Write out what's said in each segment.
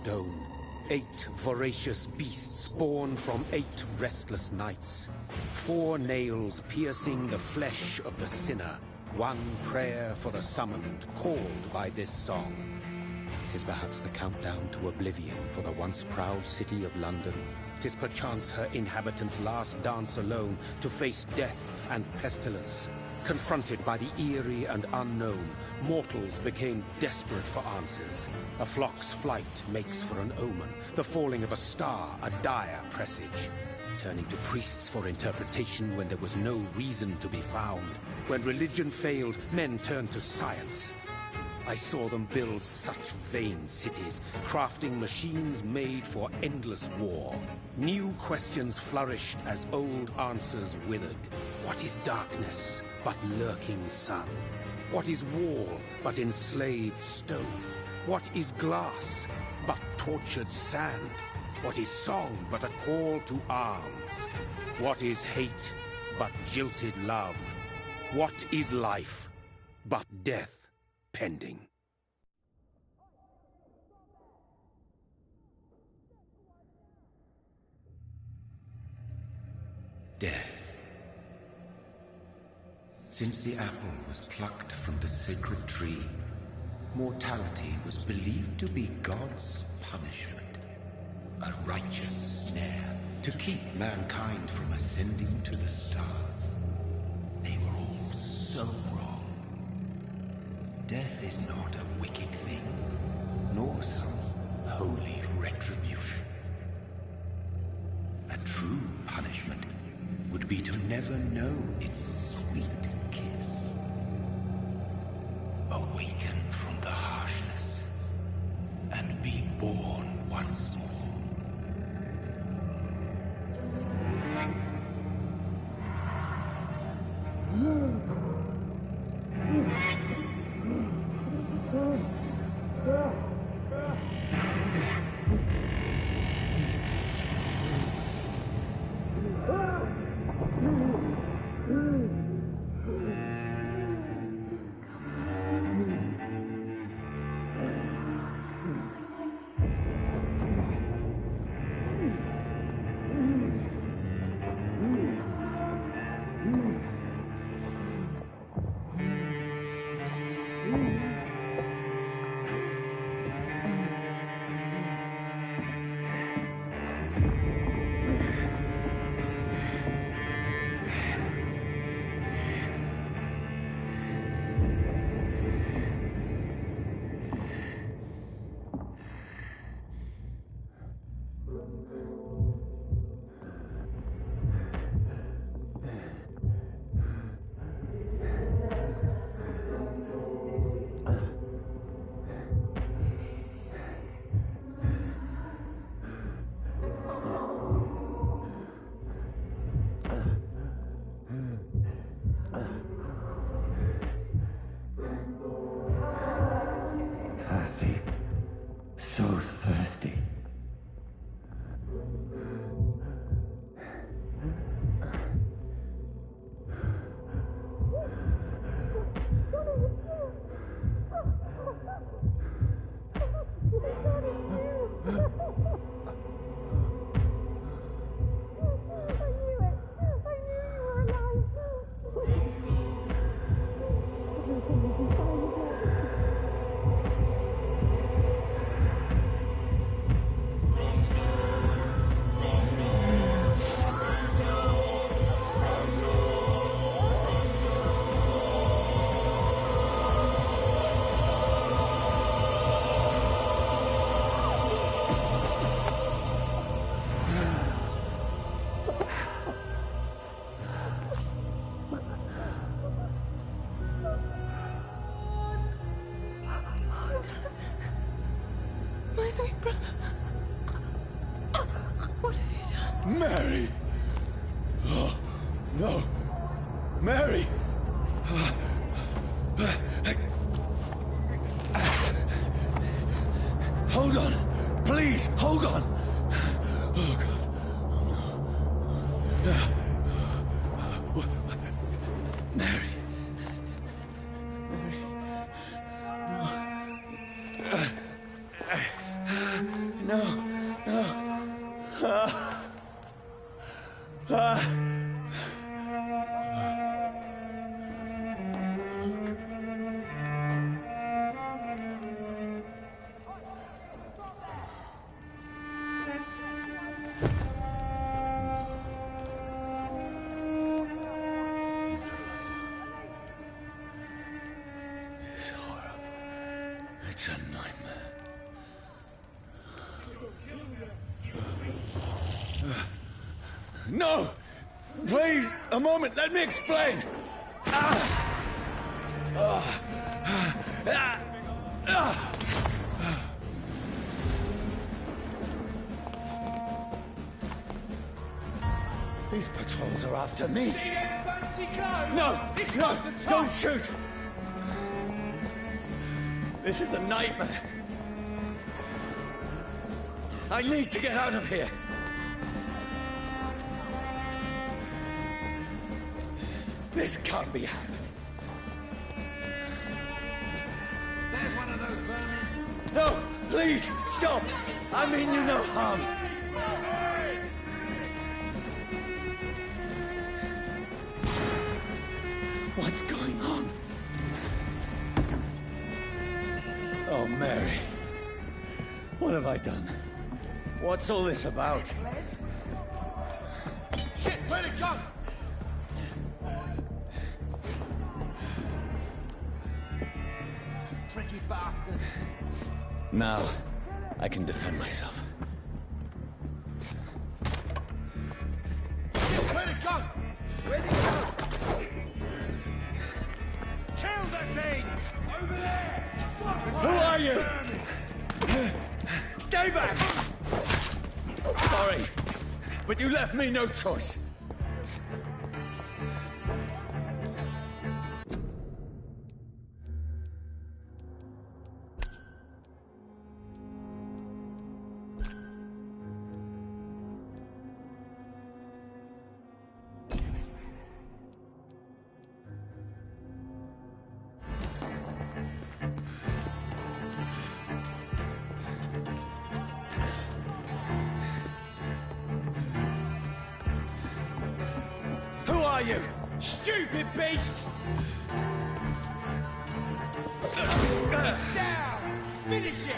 stone. 8 voracious beasts born from 8 restless nights. 4 nails piercing the flesh of the sinner. 1 prayer for the summoned, called by this song. 'Tis perhaps the countdown to oblivion for the once proud city of London. 'Tis perchance her inhabitants' last dance alone to face death and pestilence. Confronted by the eerie and unknown, mortals became desperate for answers. A flock's flight makes for an omen, the falling of a star a dire presage. Turning to priests for interpretation when there was no reason to be found. When religion failed, men turned to science. I saw them build such vain cities, crafting machines made for endless war. New questions flourished as old answers withered. What is darkness but lurking sun? What is wall but enslaved stone? What is glass but tortured sand? What is song but a call to arms? What is hate but jilted love? What is life but death pending? Death. Since the apple was plucked from the sacred tree, mortality was believed to be God's punishment. A righteous snare to keep mankind from ascending to the stars. They were all so wrong. Death is not a wicked thing, nor some holy retribution. A true punishment would be to never know its sweet kiss. Awaken from the harshness and be born once more. So thirsty. My sweet brother. What have you done? Mary! Oh, no. Mary! Hold on. Please, hold on. Oh, God. Oh, no. Mary. Mary. No. No. This horror. It's a nightmare. No! Please, a moment, let me explain! These patrols are after me. See them fancy clothes? No! This No! one's a top. Don't shoot! This is a nightmare. I need to get out of here. This can't be happening. There's one of those vermin. No! Please, stop! I mean you no harm. What's going on? Oh, Mary. What have I done? What's all this about? Shit, where'd it go? Tricky bastard. Now, I can defend myself. Shit, where'd it go? Where'd it go? Kill that thing! Over there! Who are you? Stay back! Sorry, but you left me no choice. Who are you? Stupid beast! Down! Finish it!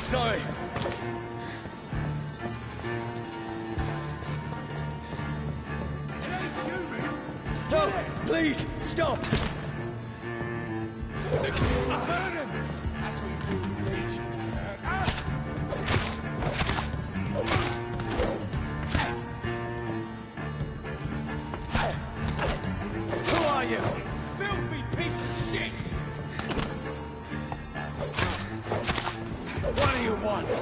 Sorry. No, please, stop! Burn him! That's what you do with leeches. Who are you? Filthy piece of shit! What do you want?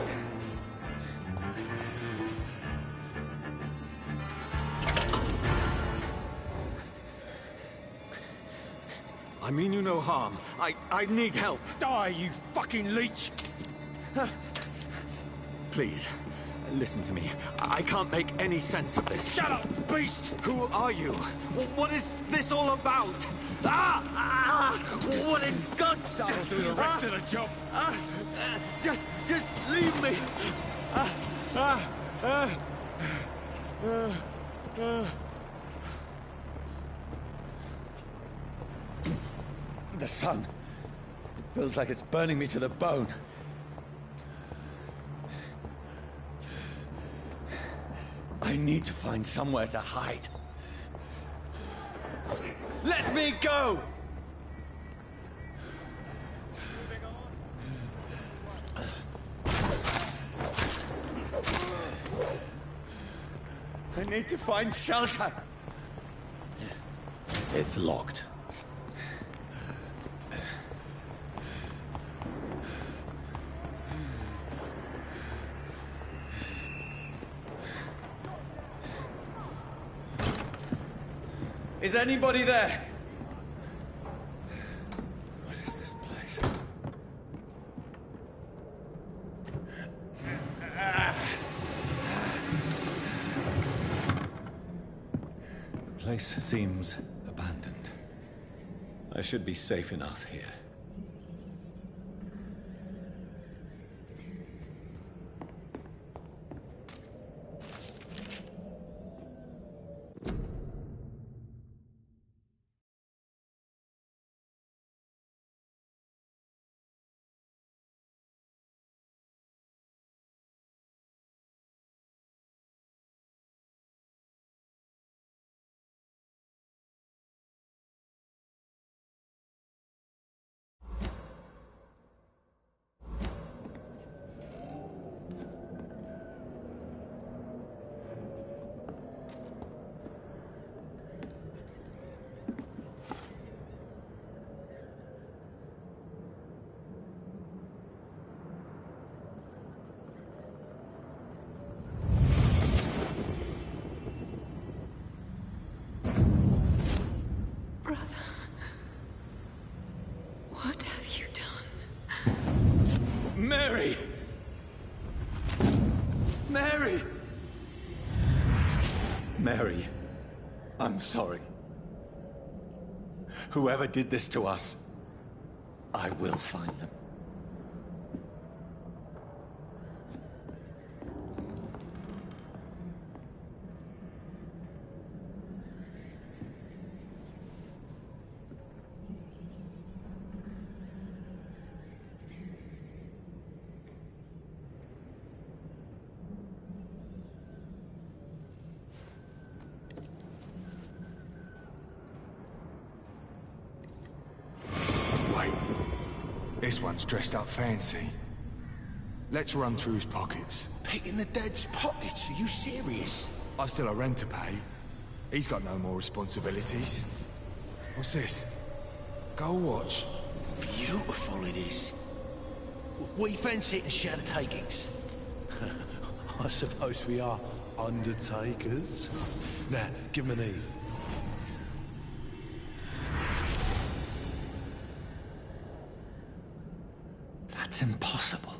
I mean you no harm. I need help. Die, you fucking leech! Please, listen to me. I can't make any sense of this. Shut up, beast! Who are you? What is this all about? What in God's name? I'll do the rest of the job. Just leave me. The sun. It feels like it's burning me to the bone. I need to find somewhere to hide. Let me go! I need to find shelter. It's locked. Is anybody there? What is this place? The place seems abandoned. I should be safe enough here. Mary! Mary! Mary, I'm sorry. Whoever did this to us, I will find them. This one's dressed up fancy. Let's run through his pockets. Picking the dead's pockets? Are you serious? I've still a rent to pay. He's got no more responsibilities. What's this? Gold watch. Beautiful it is. We fancy it and share the takings. I suppose we are undertakers. Now, give him an Eve. That's impossible.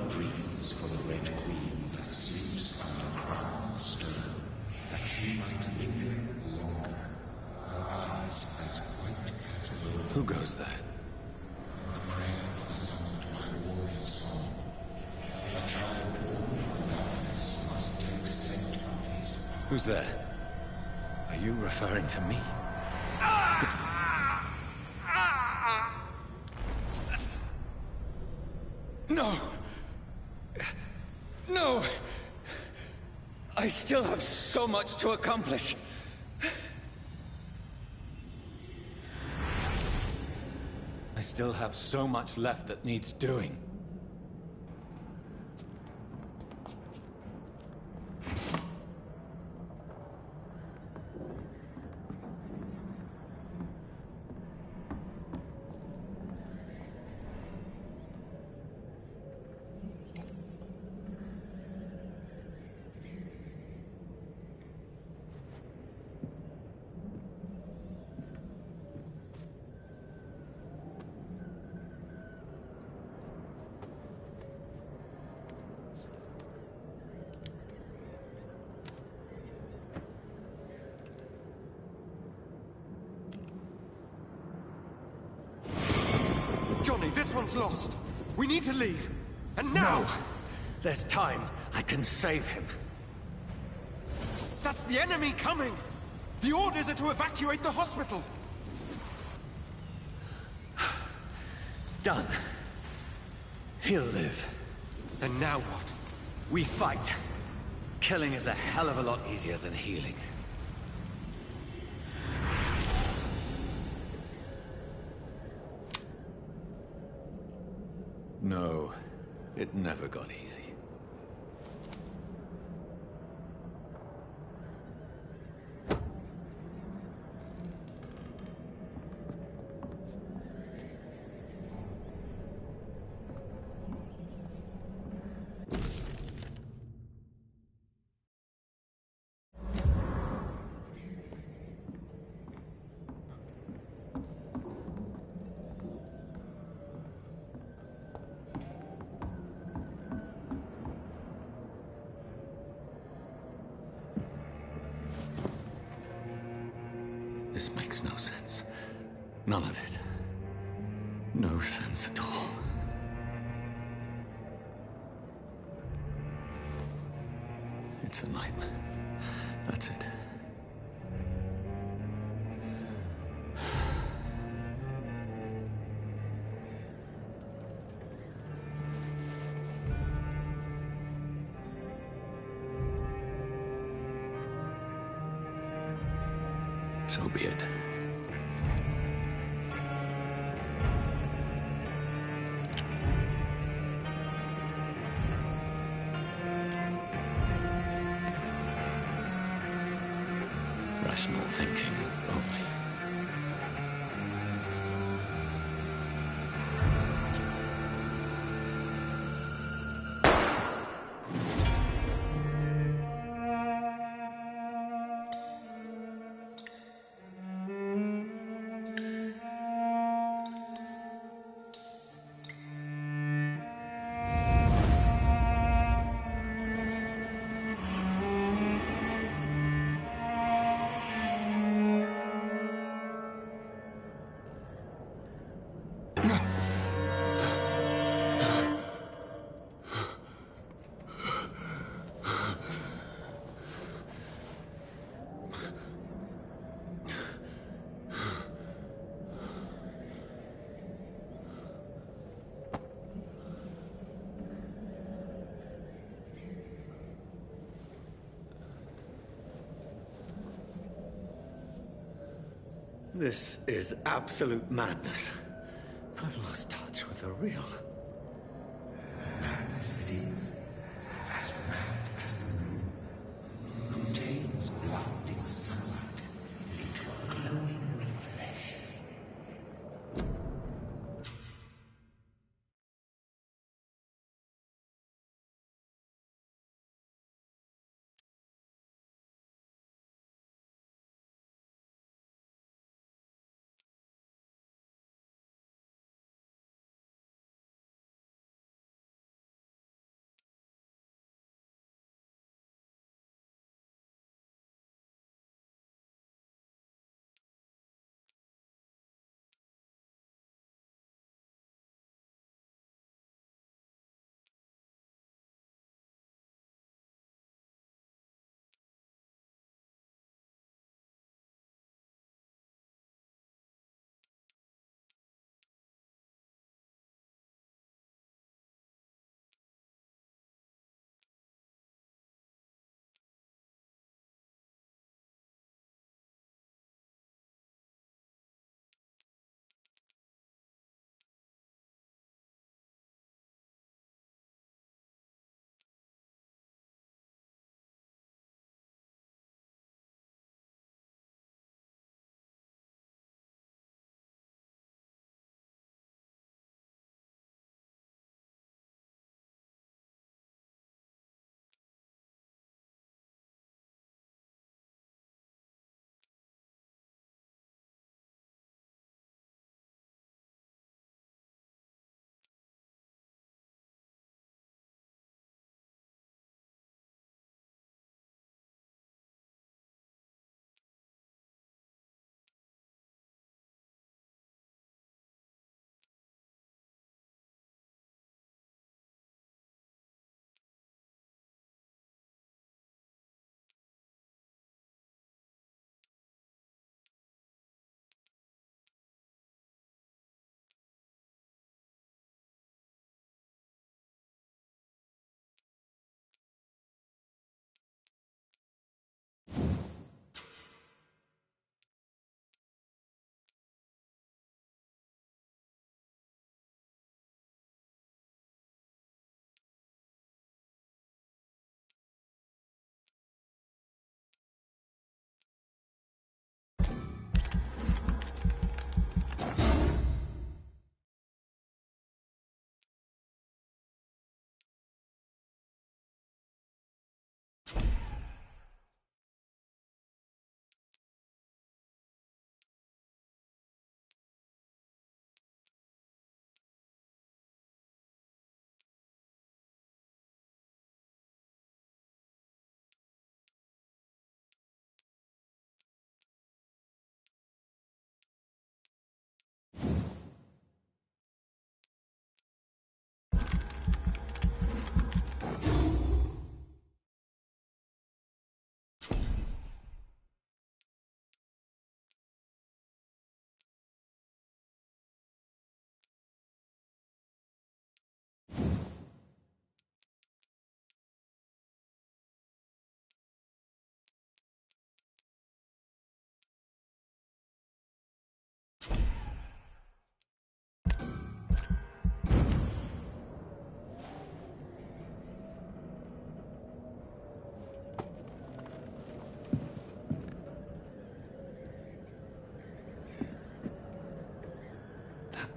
Dreams for the Red Queen that sleeps under crown stone, that she might linger longer, her eyes as white as gold. Who goes there? A prayer for the summoned by warrior's song. A child born from darkness must take scent of his power. Who's there? Are you referring to me? No! No! I still have so much to accomplish. I still have so much left that needs doing. Johnny, this one's lost. We need to leave. And now! No! There's time. I can save him. That's the enemy coming! The orders are to evacuate the hospital! Done. He'll live. And now what? We fight. Killing is a hell of a lot easier than healing. No, it never got easy. This makes no sense. None of it. No sense at all. It's a nightmare. That's it. So be it. Rational thinking only. This is absolute madness. I've lost touch with the real. Madness it is. As mad as the moon. Who takes blinding sunlight into a glowing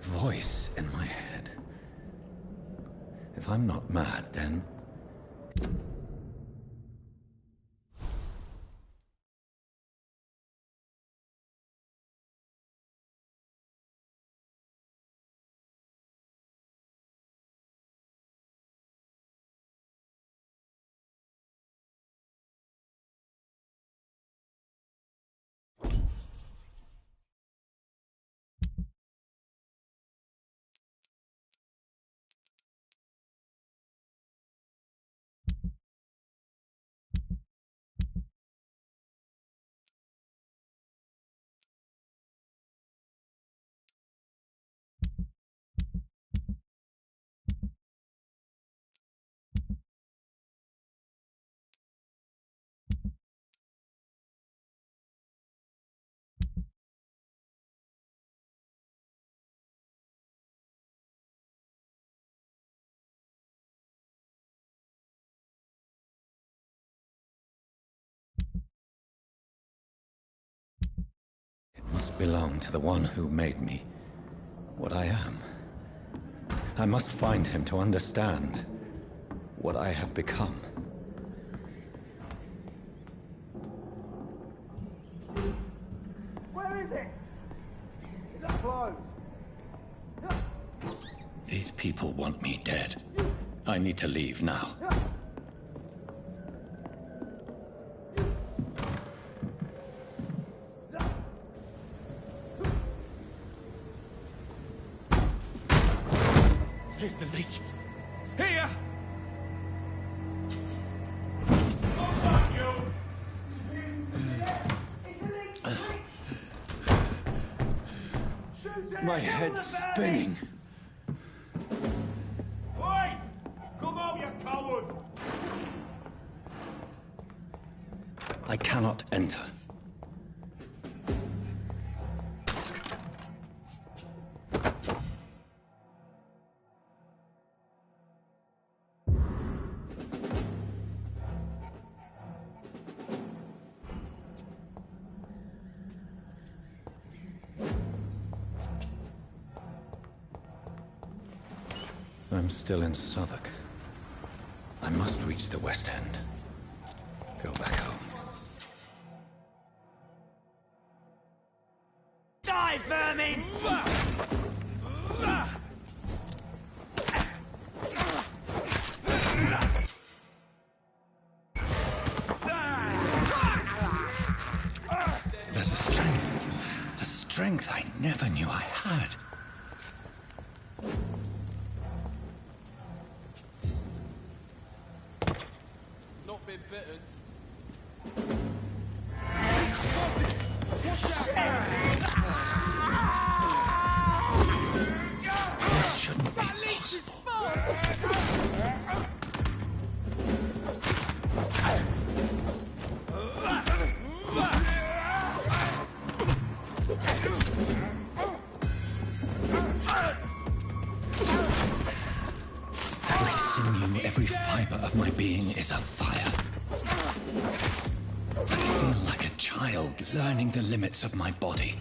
voice in my head. If I'm not mad, then... Must belong to the one who made me what I am. I must find him to understand what I have become. Where is it? Is that closed? These people want me dead. I need to leave now. Here's the leech. Here! My head's spinning. Oi! Come on, you coward! I cannot enter. I'm still in Southwark. I must reach the West End. Go back home. Die, vermin! There's a strength I never knew I had. Not been bitten. This shouldn't be. Every sinew, every fiber of my being is afire. I feel like a child learning the limits of my body.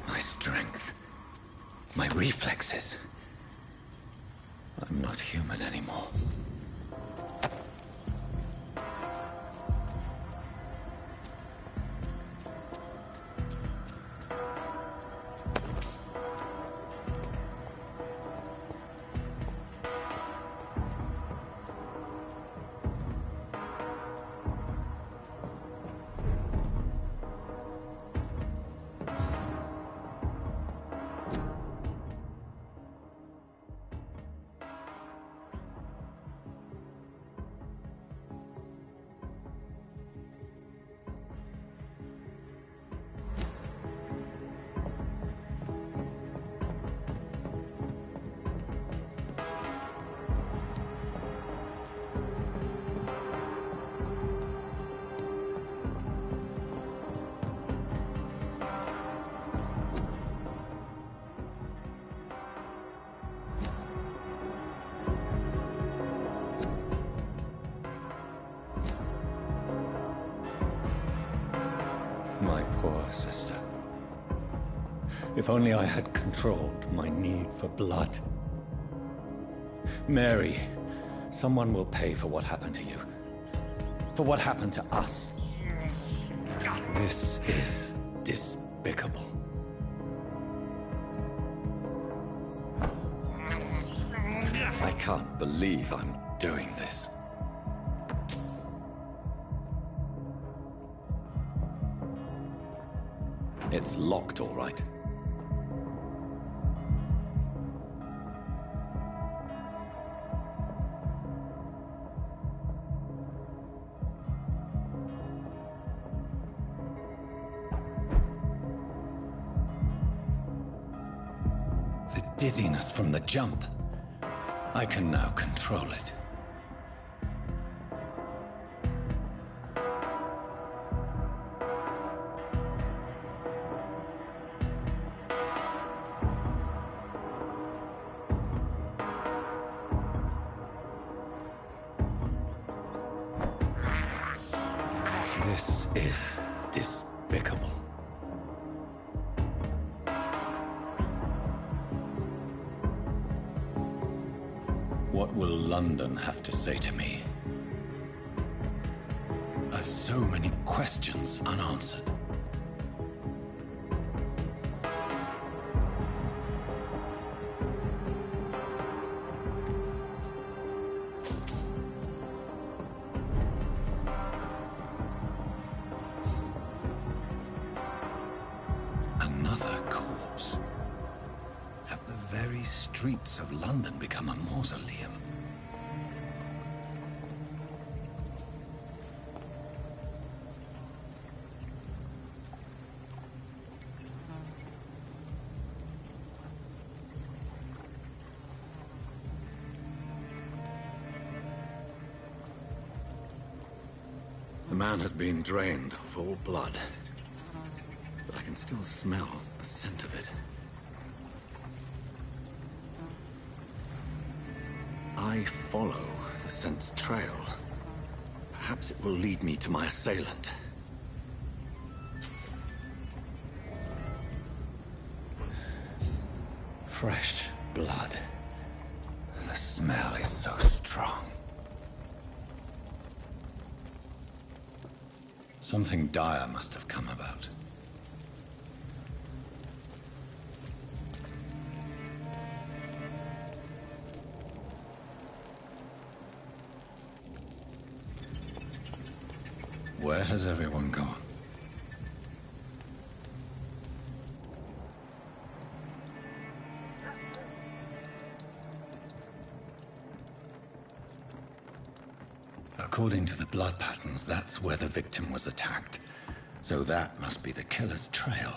My strength, my reflexes. I'm not human anymore. poor sister. If only I had controlled my need for blood. Mary, someone will pay for what happened to you. For what happened to us. This is despicable. I can't believe I'm doing this. It's locked, all right. The dizziness from the jump. I can now control it. This is despicable. What will London have to say to me? I've so many questions unanswered. Another corpse. Have the very streets of London become a mausoleum? The man has been drained of all blood, but I can still smell the scent of it. I follow the scent's trail. Perhaps it will lead me to my assailant. Fresh blood. The smell is so strong. Something dire must have come about. Where has everyone gone? According to the blood patterns, that's where the victim was attacked. So that must be the killer's trail.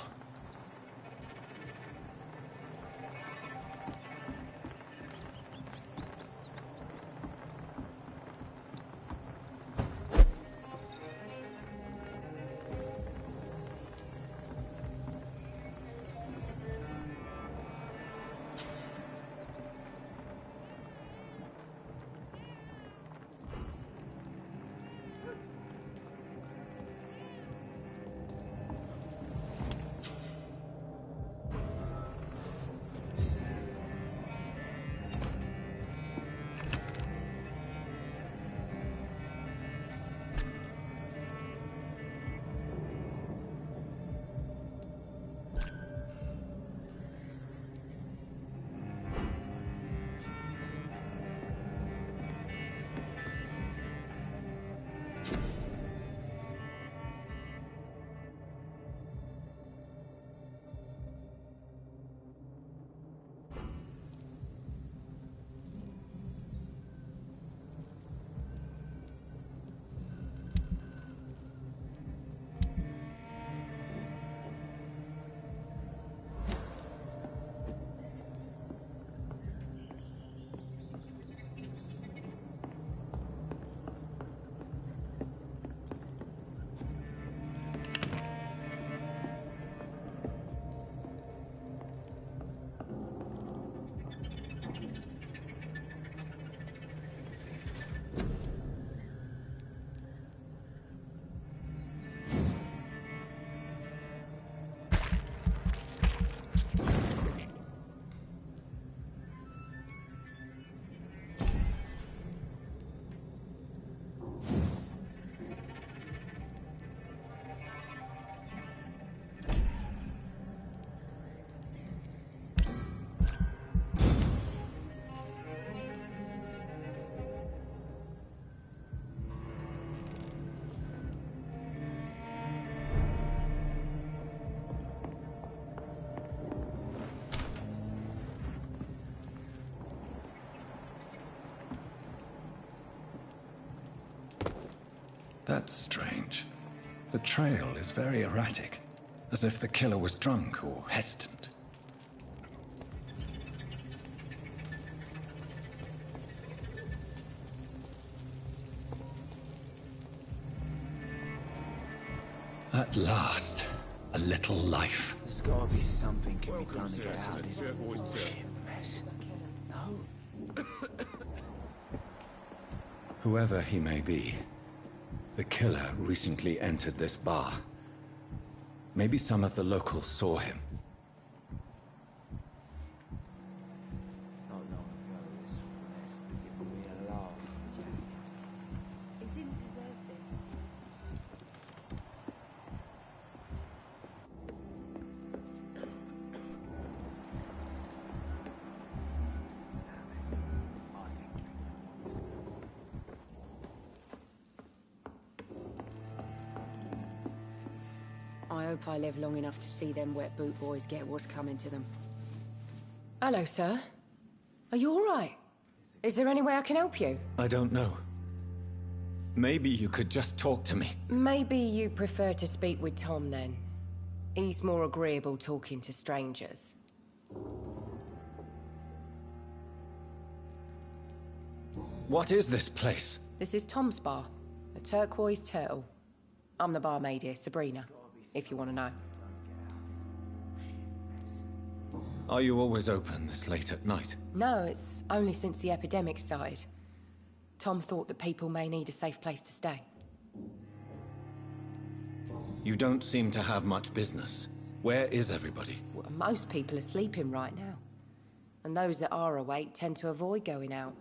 That's strange. The trail is very erratic, as if the killer was drunk or hesitant. At last, a little life. There's gotta be something can be done to get out of this bullshit mess. No? Whoever he may be, the killer recently entered this bar. Maybe some of the locals saw him. Not long ago, this mess would have given me a laugh. It didn't deserve this. I hope I live long enough to see them wet boot boys get what's coming to them. Hello, sir. Are you all right? Is there any way I can help you? I don't know. Maybe you could just talk to me. Maybe you prefer to speak with Tom, then. He's more agreeable talking to strangers. What is this place? This is Tom's bar, a turquoise turtle. I'm the barmaid here, Sabrina, if you want to know. Are you always open this late at night? No, it's only since the epidemic started. Tom thought that people may need a safe place to stay. You don't seem to have much business. Where is everybody? Well, most people are sleeping right now. And those that are awake tend to avoid going out.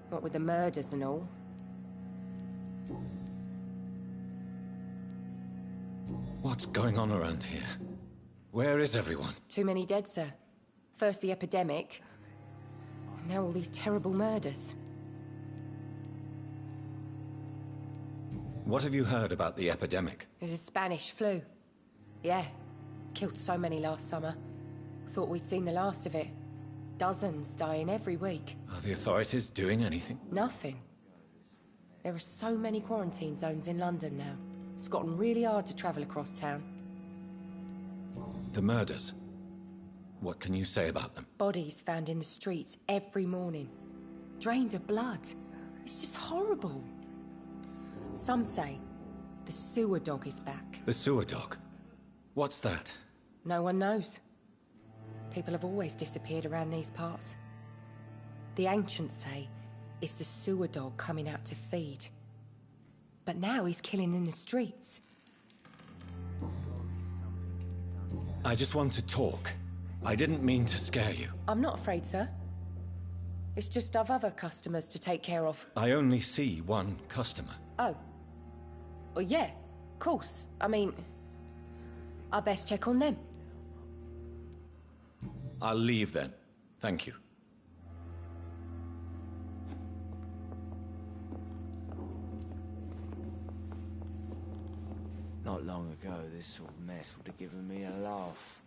What with the murders and all. What's going on around here? Where is everyone? Too many dead, sir. First the epidemic, now all these terrible murders. What have you heard about the epidemic? There's a Spanish flu. Yeah, killed so many last summer. Thought we'd seen the last of it. Dozens dying every week. Are the authorities doing anything? Nothing. There are so many quarantine zones in London now. It's gotten really hard to travel across town. The murders. What can you say about them? Bodies found in the streets every morning. Drained of blood. It's just horrible. Some say the sewer dog is back. The sewer dog? What's that? No one knows. People have always disappeared around these parts. The ancients say it's the sewer dog coming out to feed. But now he's killing in the streets. I just want to talk. I didn't mean to scare you. I'm not afraid, sir. It's just I've other customers to take care of. I only see one customer. Oh. Well, yeah, of course. I mean, I best check on them. I'll leave then. Thank you. Not long ago, this sort of mess would have given me a laugh.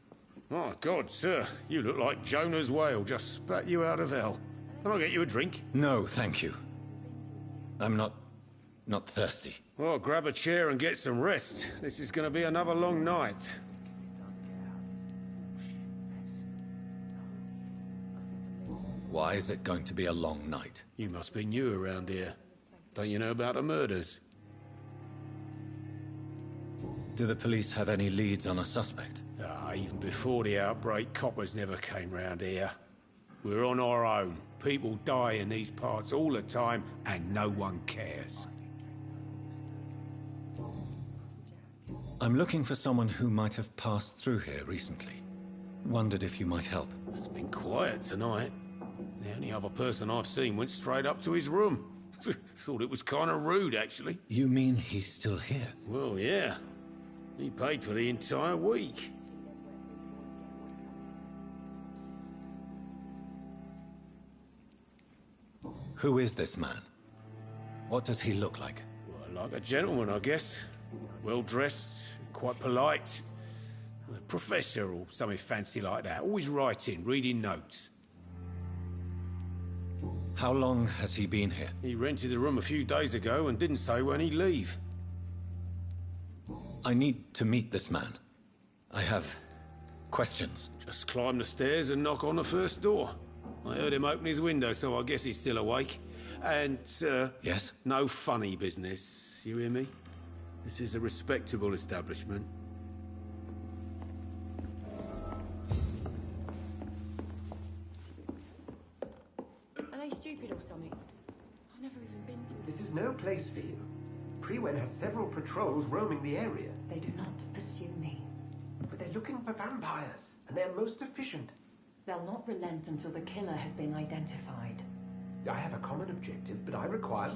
My God, sir, you look like Jonah's whale just spat you out of hell. Can I get you a drink? No, thank you. I'm not thirsty. Well, grab a chair and get some rest. This is going to be another long night. Why is it going to be a long night? You must be new around here. Don't you know about the murders? Do the police have any leads on a suspect? Even before the outbreak, coppers never came round here. We're on our own. People die in these parts all the time, and no one cares. I'm looking for someone who might have passed through here recently. Wondered if you might help. It's been quiet tonight. The only other person I've seen went straight up to his room. Thought it was kind of rude, actually. You mean he's still here? Well, yeah. He paid for the entire week. Who is this man? What does he look like? Well, like a gentleman, I guess. Well-dressed, quite polite. A professor or something fancy like that. Always writing, reading notes. How long has he been here? He rented the room a few days ago and didn't say when he'd leave. I need to meet this man. I have questions. Just climb the stairs and knock on the first door. I heard him open his window, so I guess he's still awake. And, Yes? no funny business, you hear me? This is a respectable establishment. Are they stupid or something? I've never even been to... This is no place for you. Prewen has several patrols roaming the area. They do not pursue me. But they're looking for vampires, and they're most efficient. They'll not relent until the killer has been identified. I have a common objective, but I require...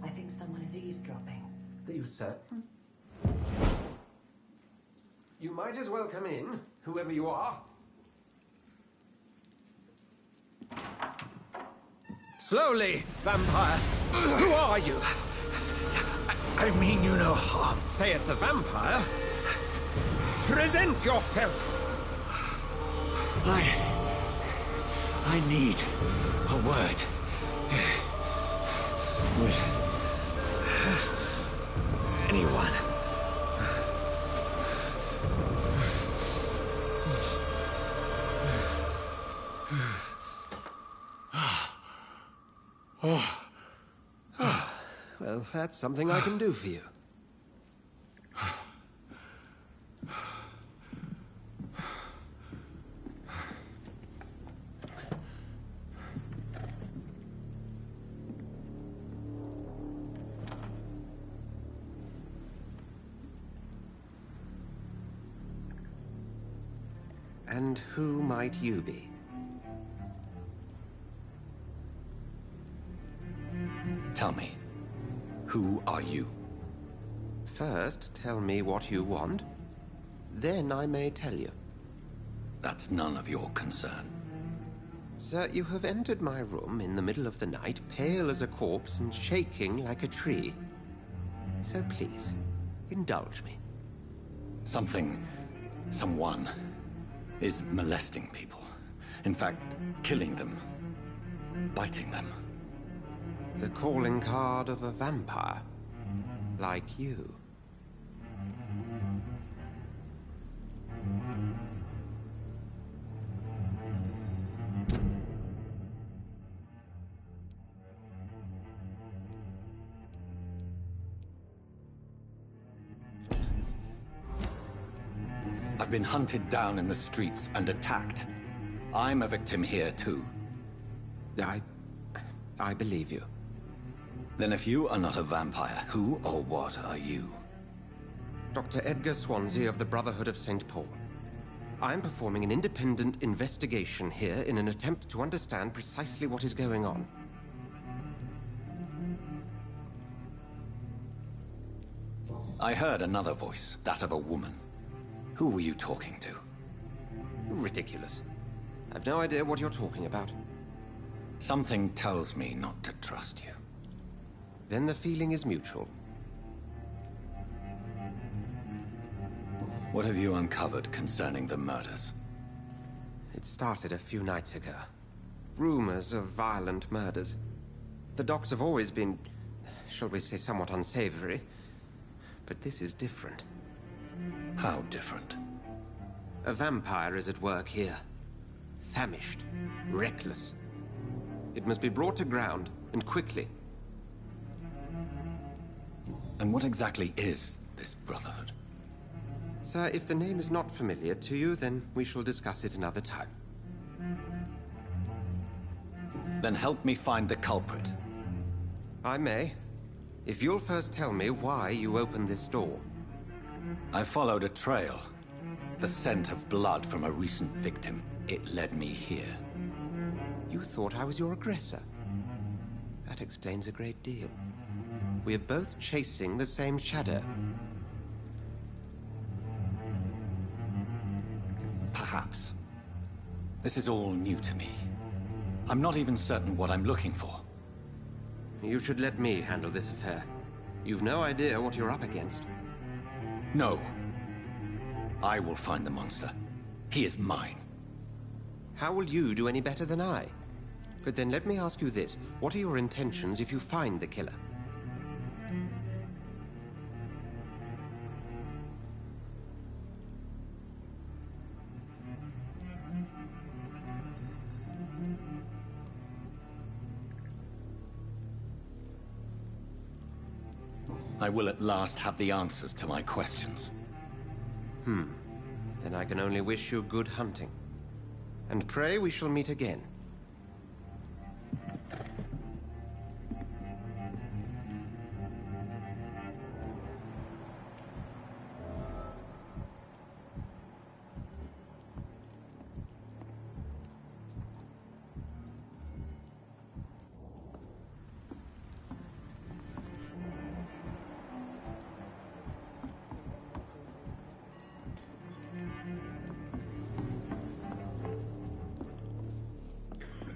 I think someone is eavesdropping. Are you certain? You might as well come in, whoever you are. Slowly, vampire. Who are you? I mean you no harm. Say it, the vampire. Present yourself. I need a word. With anyone. Well, that's something I can do for you. And who might you be? Tell me, who are you? First, tell me what you want. Then I may tell you. That's none of your concern. Sir, you have entered my room in the middle of the night, pale as a corpse and shaking like a tree. So please, indulge me. Someone is molesting people. In fact, killing them. Biting them. The calling card of a vampire. Like you. I've been hunted down in the streets and attacked. I'm a victim here, too. I believe you. Then if you are not a vampire, who or what are you? Dr. Edgar Swansea of the Brotherhood of St. Paul. I'm performing an independent investigation here in an attempt to understand precisely what is going on. I heard another voice, that of a woman. Who were you talking to? Ridiculous. I've no idea what you're talking about. Something tells me not to trust you. Then the feeling is mutual. What have you uncovered concerning the murders? It started a few nights ago. Rumors of violent murders. The docks have always been, shall we say, somewhat unsavory. But this is different. How different? A vampire is at work here. Famished. Reckless. It must be brought to ground, and quickly. And what exactly is this Brotherhood? Sir, if the name is not familiar to you, then we shall discuss it another time. Then help me find the culprit. I may. If you'll first tell me why you opened this door. I followed a trail. The scent of blood from a recent victim. It led me here. You thought I was your aggressor. That explains a great deal. We're both chasing the same shadow. Perhaps. This is all new to me. I'm not even certain what I'm looking for. You should let me handle this affair. You've no idea what you're up against. No. I will find the monster. He is mine. How will you do any better than I? But then let me ask you this. What are your intentions if you find the killer? I will at last have the answers to my questions. Then I can only wish you good hunting. And pray we shall meet again.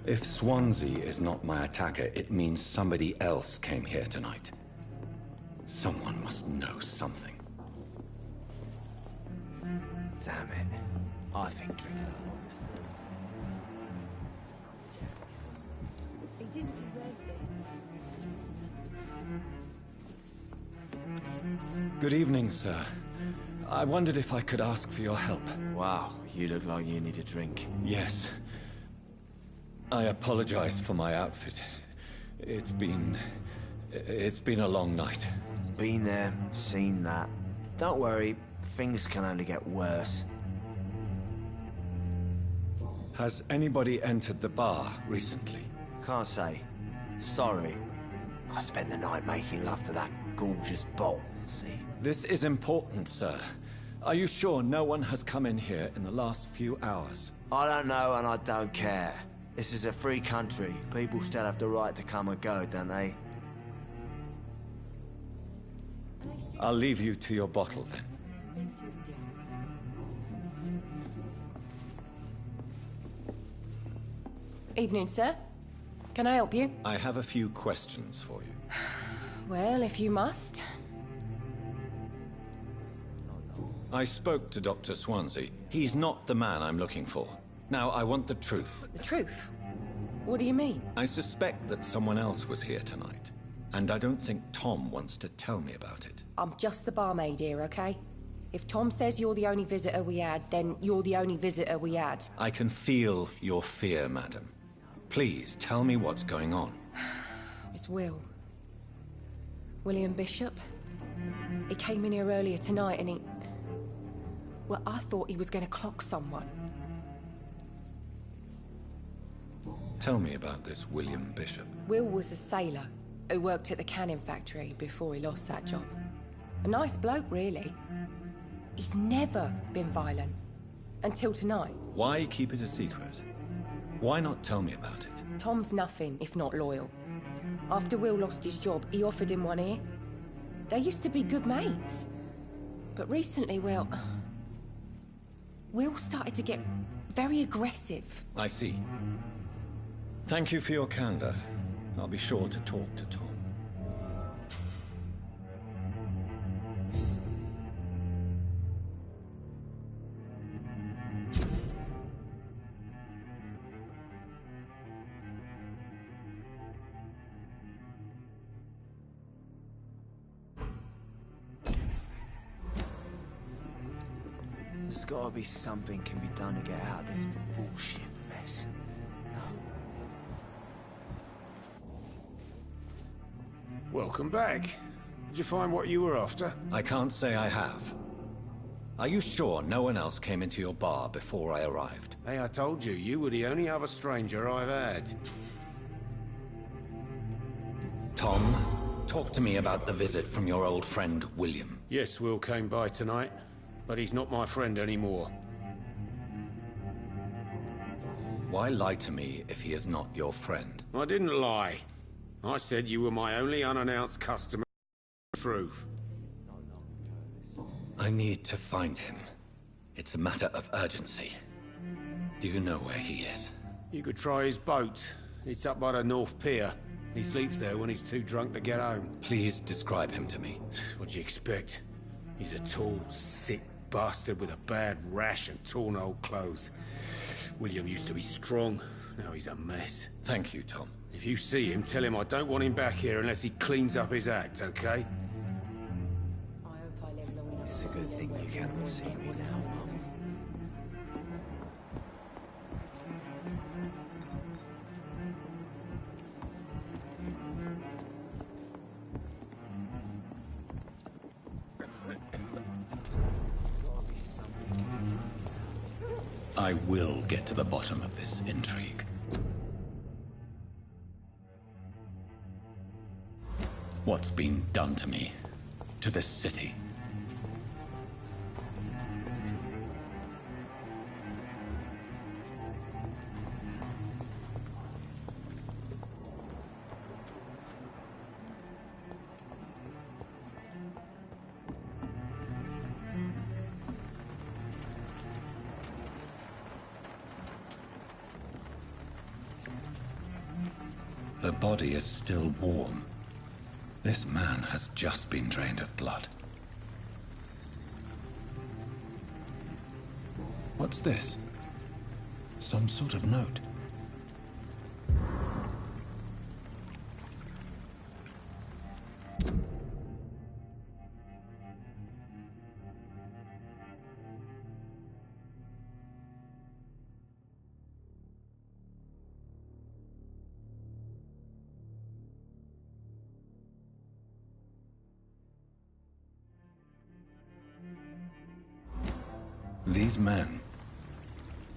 If Swansea is not my attacker, it means somebody else came here tonight. Someone must know something. Damn it. I think drink. He didn't deserve this. Good evening, sir. I wondered if I could ask for your help. Wow, you look like you need a drink. Yes. I apologize for my outfit. It's been a long night. Been there, seen that. Don't worry, things can only get worse. Has anybody entered the bar recently? Can't say. Sorry. I spent the night making love to that gorgeous bolt, see? This is important, sir. Are you sure no one has come in here in the last few hours? I don't know and I don't care. This is a free country. People still have the right to come and go, don't they? I'll leave you to your bottle, then. Evening, sir. Can I help you? I have a few questions for you. Well, if you must. I spoke to Dr. Swansea. He's not the man I'm looking for. Now, I want the truth. The truth? What do you mean? I suspect that someone else was here tonight, and I don't think Tom wants to tell me about it. I'm just the barmaid here, okay? If Tom says you're the only visitor we had, then you're the only visitor we had. I can feel your fear, madam. Please, tell me what's going on. It's Will. William Bishop. He came in here earlier tonight and he... Well, I thought he was going to clock someone. Tell me about this William Bishop. Will was a sailor who worked at the cannon factory before he lost that job. A nice bloke, really. He's never been violent. Until tonight. Why keep it a secret? Why not tell me about it? Tom's nothing if not loyal. After Will lost his job, he offered him one ear. They used to be good mates. But recently, well... Will started to get very aggressive. I see. Thank you for your candor. I'll be sure to talk to Tom. There's gotta be something can be done to get out of this bullshit mess. Welcome back. Did you find what you were after? I can't say I have. Are you sure no one else came into your bar before I arrived? Hey, I told you, you were the only other stranger I've had. Tom, talk to me about the visit from your old friend, William. Yes, Will came by tonight, but he's not my friend anymore. Why lie to me if he is not your friend? I didn't lie. I said you were my only unannounced customer. Truth. I need to find him. It's a matter of urgency. Do you know where he is? You could try his boat. It's up by the North Pier. He sleeps there when he's too drunk to get home. Please describe him to me. What do you expect? He's a tall, sick bastard with a bad rash and torn old clothes. William used to be strong. Now he's a mess. Thank you, Tom. If you see him, tell him I don't want him back here unless he cleans up his act, okay? It's a good thing you cannot see me now, Tom. I will get to the bottom of this intrigue. What's been done to me? To this city? The body is still warm. This man has just been drained of blood. What's this? Some sort of note. These men,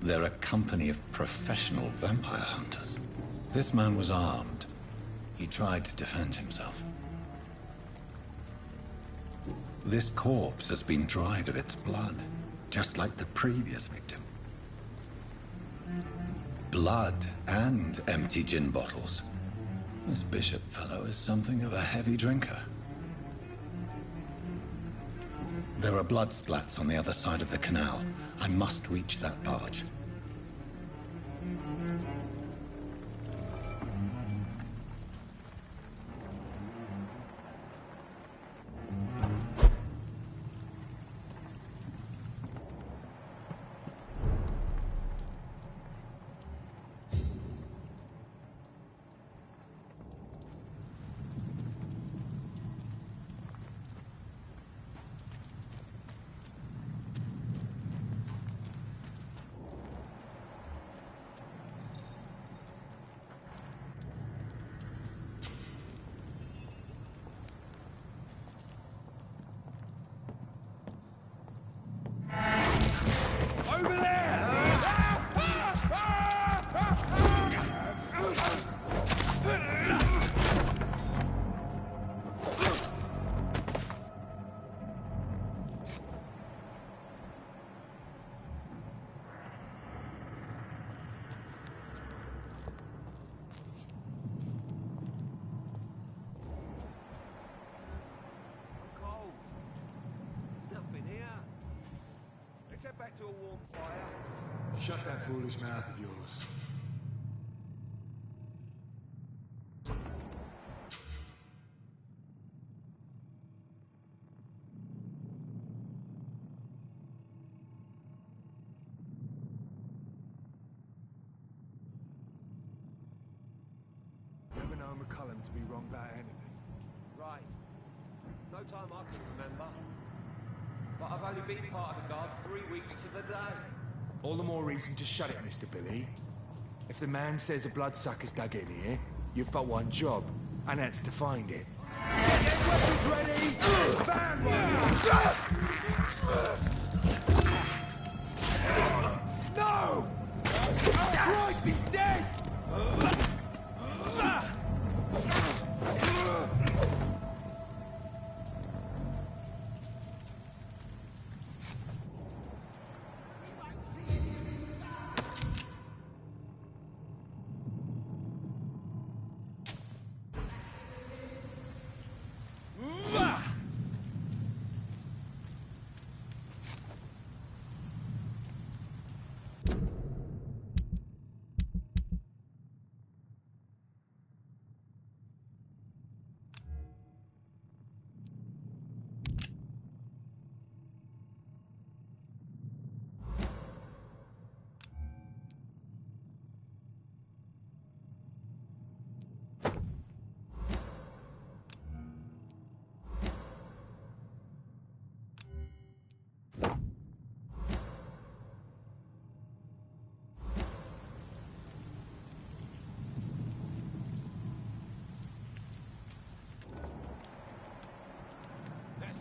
they're a company of professional vampire hunters. This man was armed. He tried to defend himself. This corpse has been dried of its blood, just like the previous victim. Blood and empty gin bottles. This bishop fellow is something of a heavy drinker. There are blood splats on the other side of the canal. I must reach that barge. Over there! Back to a warm fire. Shut that foolish mouth of yours. Never known McCullum to be wrong about anything. Right. No time I can remember. But I've only been part of the guard 3 weeks to the day. All the more reason to shut it, Mr. Billy. If the man says a bloodsucker's dug in here, you've but one job, and that's to find it. Get weapons ready! Fan No! Christ, he's dead!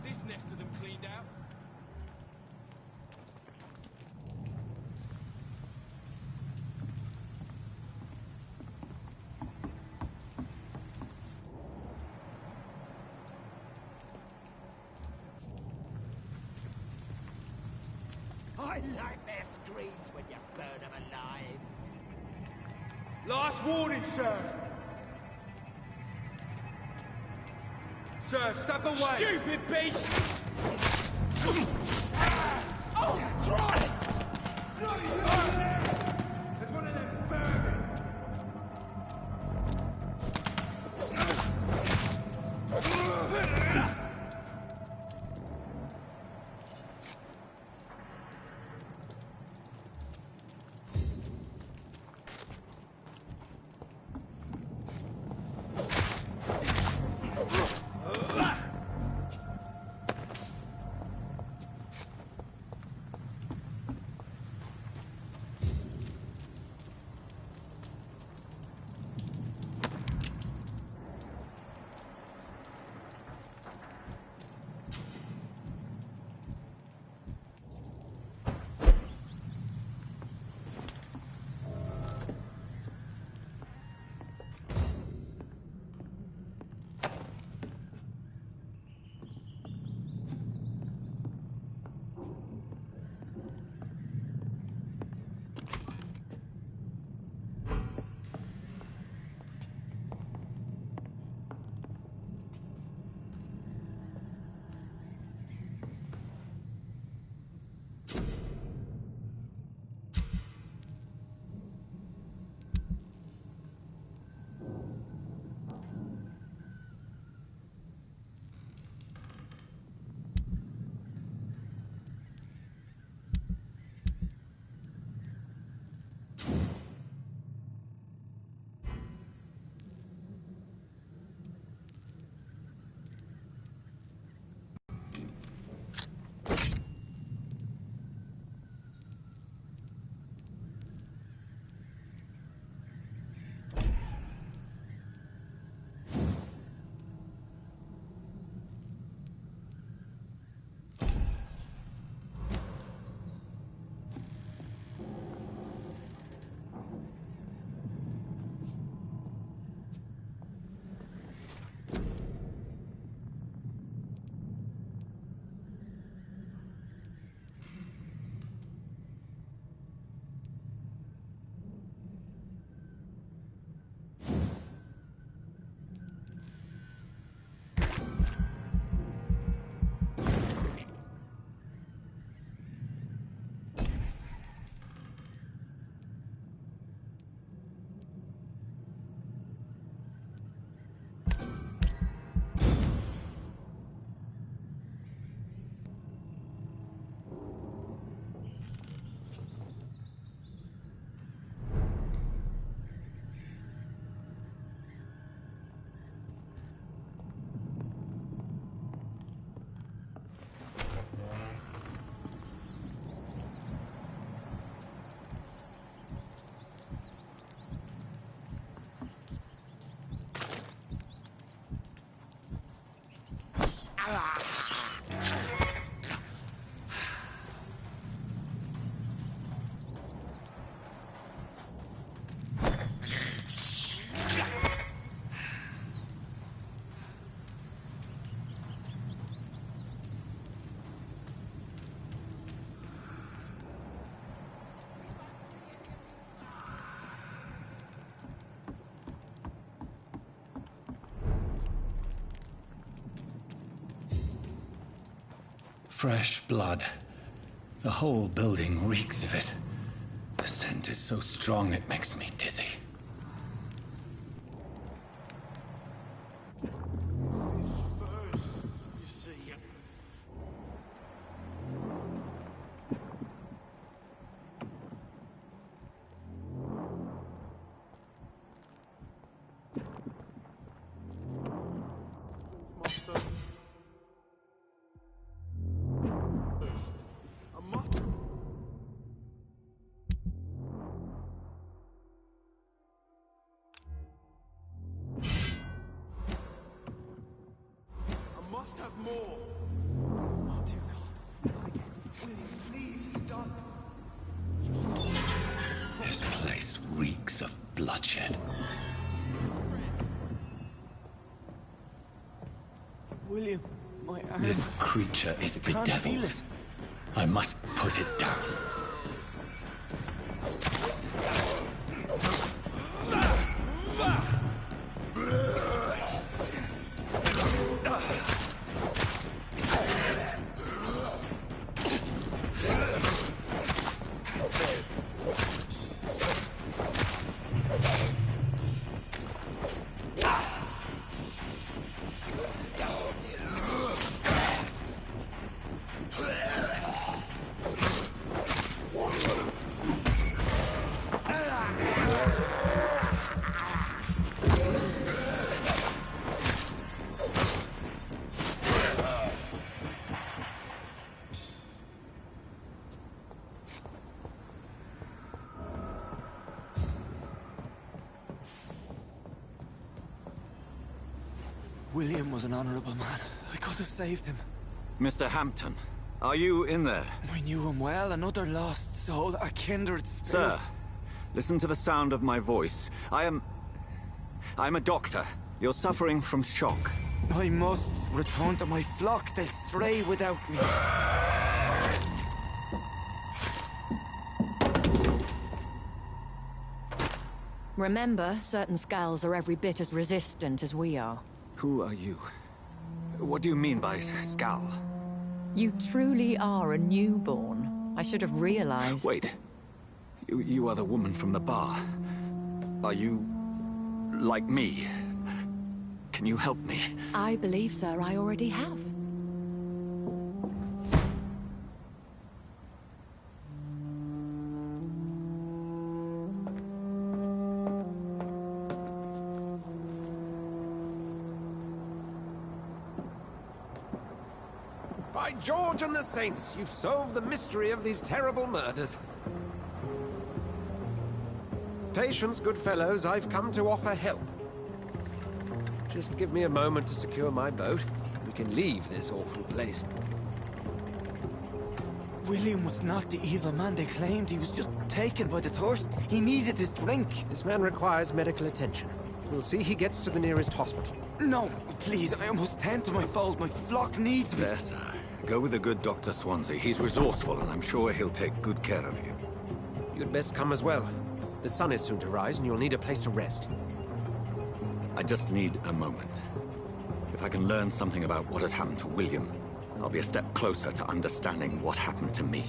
This nest of them cleaned out. I like their screams when you burn them alive. Last warning, sir! Sir, step away! Stupid beast! Oh, Christ! There's one of them vermin! Fresh blood. The whole building reeks of it. The scent is so strong it makes me dizzy. This place reeks of bloodshed. William, my hand. This creature is I can't feel bedeviled. it. I must put it down. William was an honorable man. I could have saved him. Mr. Hampton, are you in there? I knew him well, another lost soul, a kindred spirit. Sir, listen to the sound of my voice. I'm a doctor. You're suffering from shock. I must return to my flock. They'll stray without me. Remember, certain skulls are every bit as resistant as we are. Who are you? What do you mean by Skal? You truly are a newborn. I should have realized. Wait. You are the woman from the bar. Are you... like me? Can you help me? I believe, sir, I already have. By George and the Saints, you've solved the mystery of these terrible murders. Patience, good fellows, I've come to offer help. Just give me a moment to secure my boat. We can leave this awful place. William was not the evil man they claimed. He was just taken by the thirst. He needed his drink. This man requires medical attention. We'll see he gets to the nearest hospital. No, please, I must tend to my fold. My flock needs me. There, sir. Go with the good Dr. Swansea. He's resourceful, and I'm sure he'll take good care of you. You'd best come as well. The sun is soon to rise, and you'll need a place to rest. I just need a moment. If I can learn something about what has happened to William, I'll be a step closer to understanding what happened to me.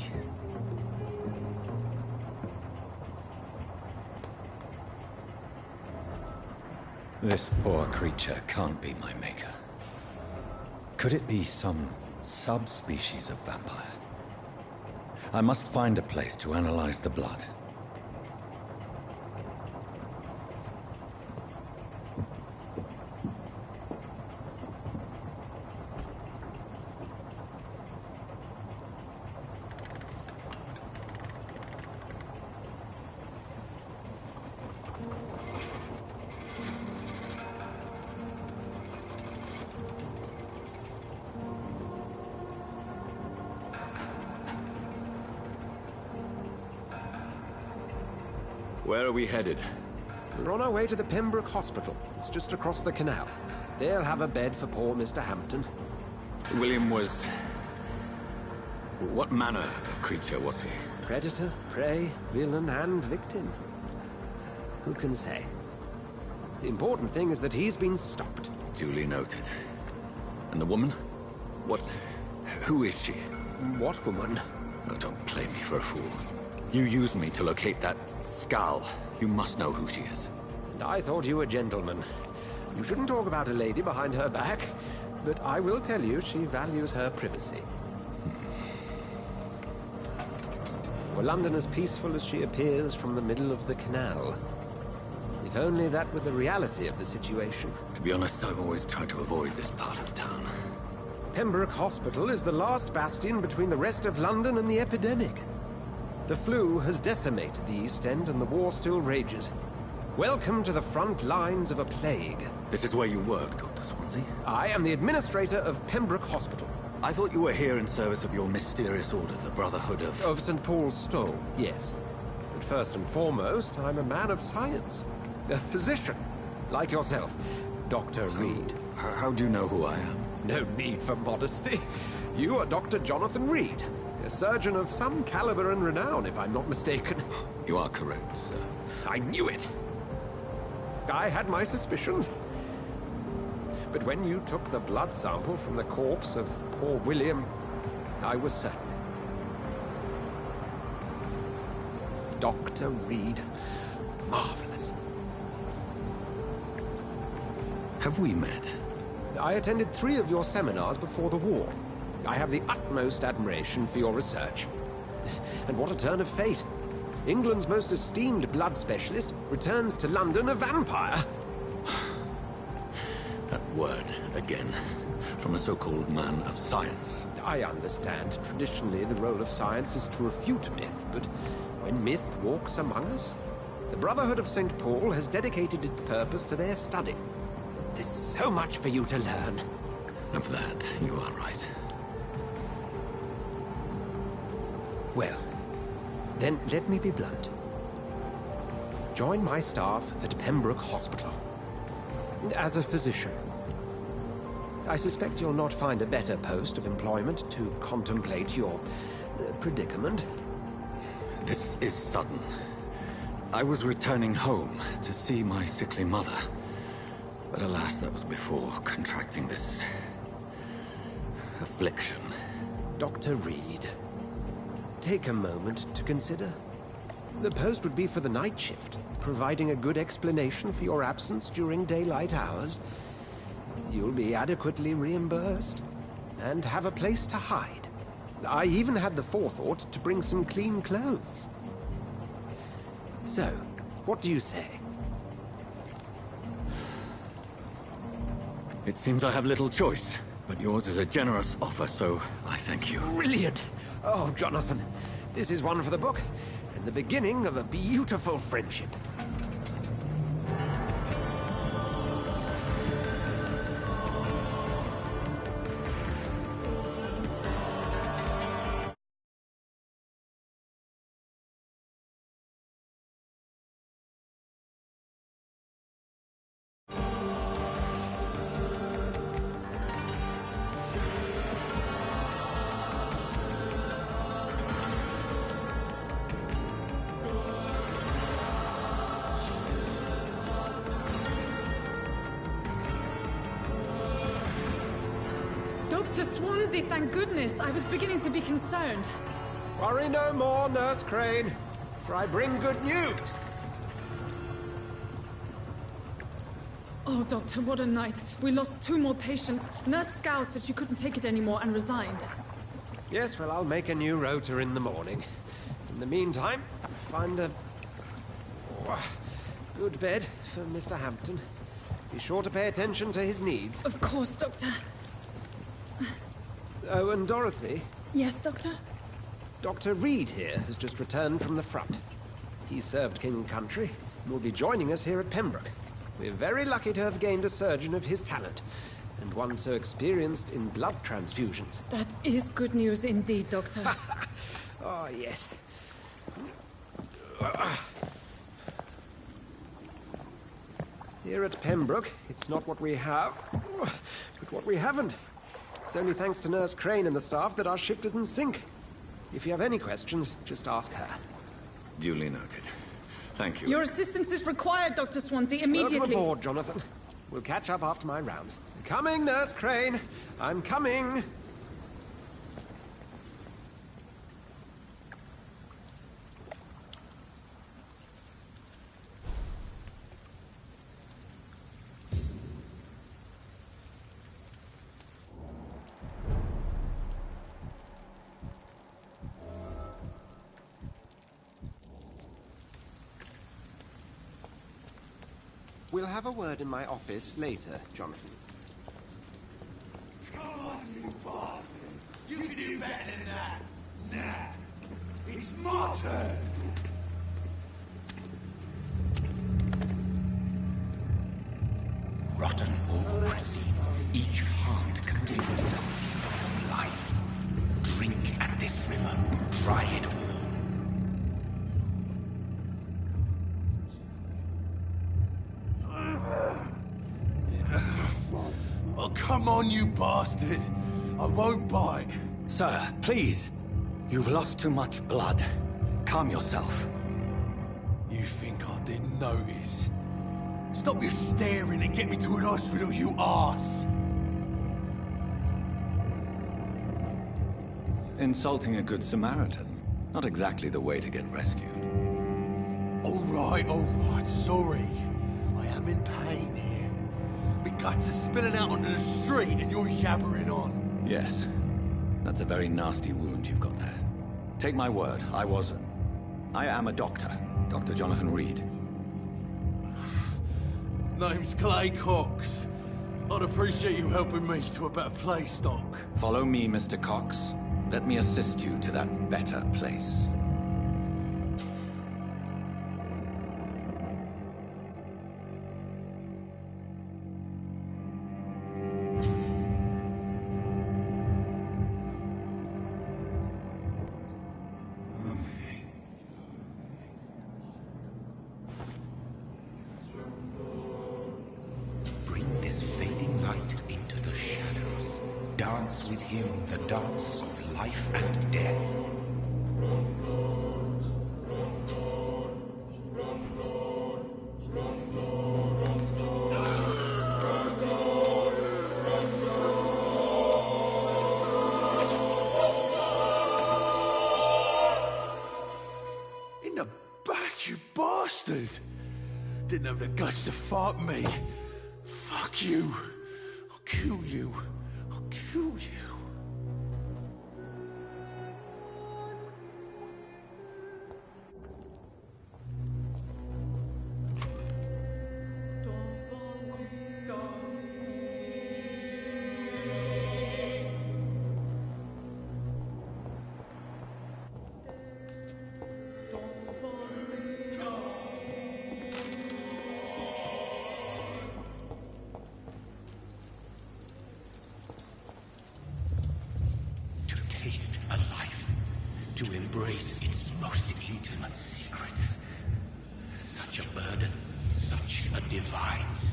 This poor creature can't be my maker. Could it be some subspecies of vampire? I must find a place to analyze the blood. Where are we headed? We're on our way to the Pembroke Hospital. It's just across the canal. They'll have a bed for poor Mr. Hampton. William was... what manner of creature was he? Predator, prey, villain, and victim. Who can say? The important thing is that he's been stopped. Duly noted. And the woman? What... who is she? What woman? Oh, don't play me for a fool. You used me to locate that Skal. You must know who she is. And I thought you a gentleman. You shouldn't talk about a lady behind her back, but I will tell you she values her privacy. Were London as peaceful as she appears from the middle of the canal? If only that were the reality of the situation. To be honest, I've always tried to avoid this part of town. Pembroke Hospital is the last bastion between the rest of London and the epidemic. The flu has decimated the East End and the war still rages. Welcome to the front lines of a plague. This is where you work, Dr. Swansea? I am the administrator of Pembroke Hospital. I thought you were here in service of your mysterious order, the Brotherhood of... Of St. Paul's Stole, yes. But first and foremost, I'm a man of science. A physician, like yourself, Dr. Reed. How do you know who I am? No need for modesty. You are Dr. Jonathan Reed, A surgeon of some caliber and renown, if I'm not mistaken. You are correct, sir. I knew it! I had my suspicions. But when you took the blood sample from the corpse of poor William, I was certain. Dr. Reed. Marvelous. Have we met? I attended 3 of your seminars before the war. I have the utmost admiration for your research. And what a turn of fate. England's most esteemed blood specialist returns to London a vampire. That word, again. From a so-called man of science. I understand. Traditionally, the role of science is to refute myth, but when myth walks among us, the Brotherhood of St. Paul has dedicated its purpose to their study. There's so much for you to learn. Of that, you are right. Well, then let me be blunt. Join my staff at Pembroke Hospital. As a physician. I suspect you'll not find a better post of employment to contemplate your predicament. This is sudden. I was returning home to see my sickly mother. But alas, that was before contracting this affliction. Dr. Reed, take a moment to consider. The post would be for the night shift, providing a good explanation for your absence during daylight hours. You'll be adequately reimbursed, and have a place to hide. I even had the forethought to bring some clean clothes. So, what do you say? It seems I have little choice, but yours is a generous offer, so I thank you. Brilliant! Oh, Jonathan, this is one for the book, and the beginning of a beautiful friendship. Dr. Swansea, thank goodness. I was beginning to be concerned. Worry no more, Nurse Crane, for I bring good news. Oh, Doctor, what a night. We lost 2 more patients. Nurse Scow said she couldn't take it anymore and resigned. Yes, well, I'll make a new rota in the morning. In the meantime, find a good bed for Mr. Hampton. Be sure to pay attention to his needs. Of course, Doctor. Oh, and Dorothy? Yes, Doctor? Dr. Reed here has just returned from the front. He served King and Country and will be joining us here at Pembroke. We're very lucky to have gained a surgeon of his talent, and one so experienced in blood transfusions. That is good news indeed, Doctor. Oh, yes. Here at Pembroke, it's not what we have, but what we haven't. It's only thanks to Nurse Crane and the staff that our ship doesn't sink. If you have any questions, just ask her. Duly noted. Thank you. Your assistance is required, Dr. Swansea, immediately. Welcome aboard, Jonathan. We'll catch up after my rounds. Coming, Nurse Crane. I'm coming. We'll have a word in my office later, Jonathan. Come on, you bastard! You can do better than that! Nah! It's my turn! Rotten or pristine, each heart contains the seed of life. Drink at this river, dry it all. Oh, come on, you bastard! I won't bite. Sir, please. You've lost too much blood. Calm yourself. You think I didn't notice? Stop your staring and get me to an hospital, you arse! Insulting a good Samaritan. Not exactly the way to get rescued. All right, sorry. I am in pain here. My guts are spilling out onto the street and you're yabbering on. Yes. That's a very nasty wound you've got there. Take my word, I am a doctor. Dr. Jonathan Reed. Name's Clay Cox. I'd appreciate you helping me to a better place, Doc. Follow me, Mr. Cox. Let me assist you to that better place. Bring this fading light into the shadows. Dance with him the dance of life and death. In the back, you bastard! Didn't have the guts to fuck me. Fuck you. I'll kill you. I'll kill you. Taste a life, to embrace its most intimate secrets. Such a burden, such a divine sin.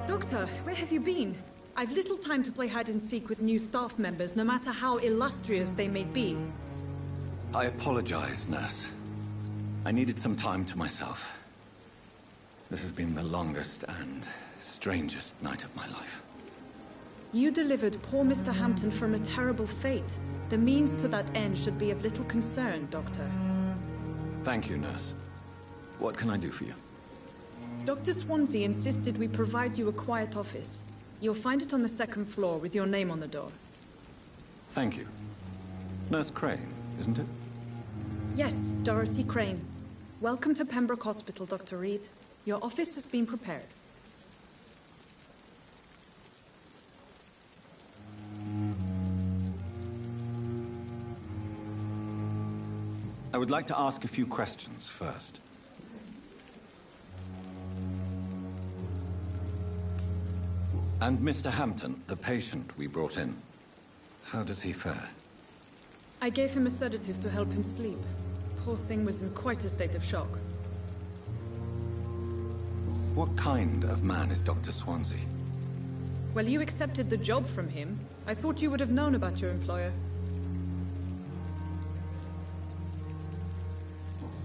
Doctor, where have you been? I've little time to play hide and seek with new staff members, no matter how illustrious they may be. I apologize, nurse. I needed some time to myself. This has been the longest and strangest night of my life. You delivered poor Mr. Hampton from a terrible fate. The means to that end should be of little concern, Doctor. Thank you, nurse. What can I do for you? Dr. Swansea insisted we provide you a quiet office. You'll find it on the second floor with your name on the door. Thank you. Nurse Crane, isn't it? Yes, Dorothy Crane. Welcome to Pembroke Hospital, Dr. Reed. Your office has been prepared. I would like to ask a few questions first. And Mr. Hampton, the patient we brought in, how does he fare? I gave him a sedative to help him sleep. Poor thing was in quite a state of shock. What kind of man is Dr. Swansea? Well, you accepted the job from him. I thought you would have known about your employer.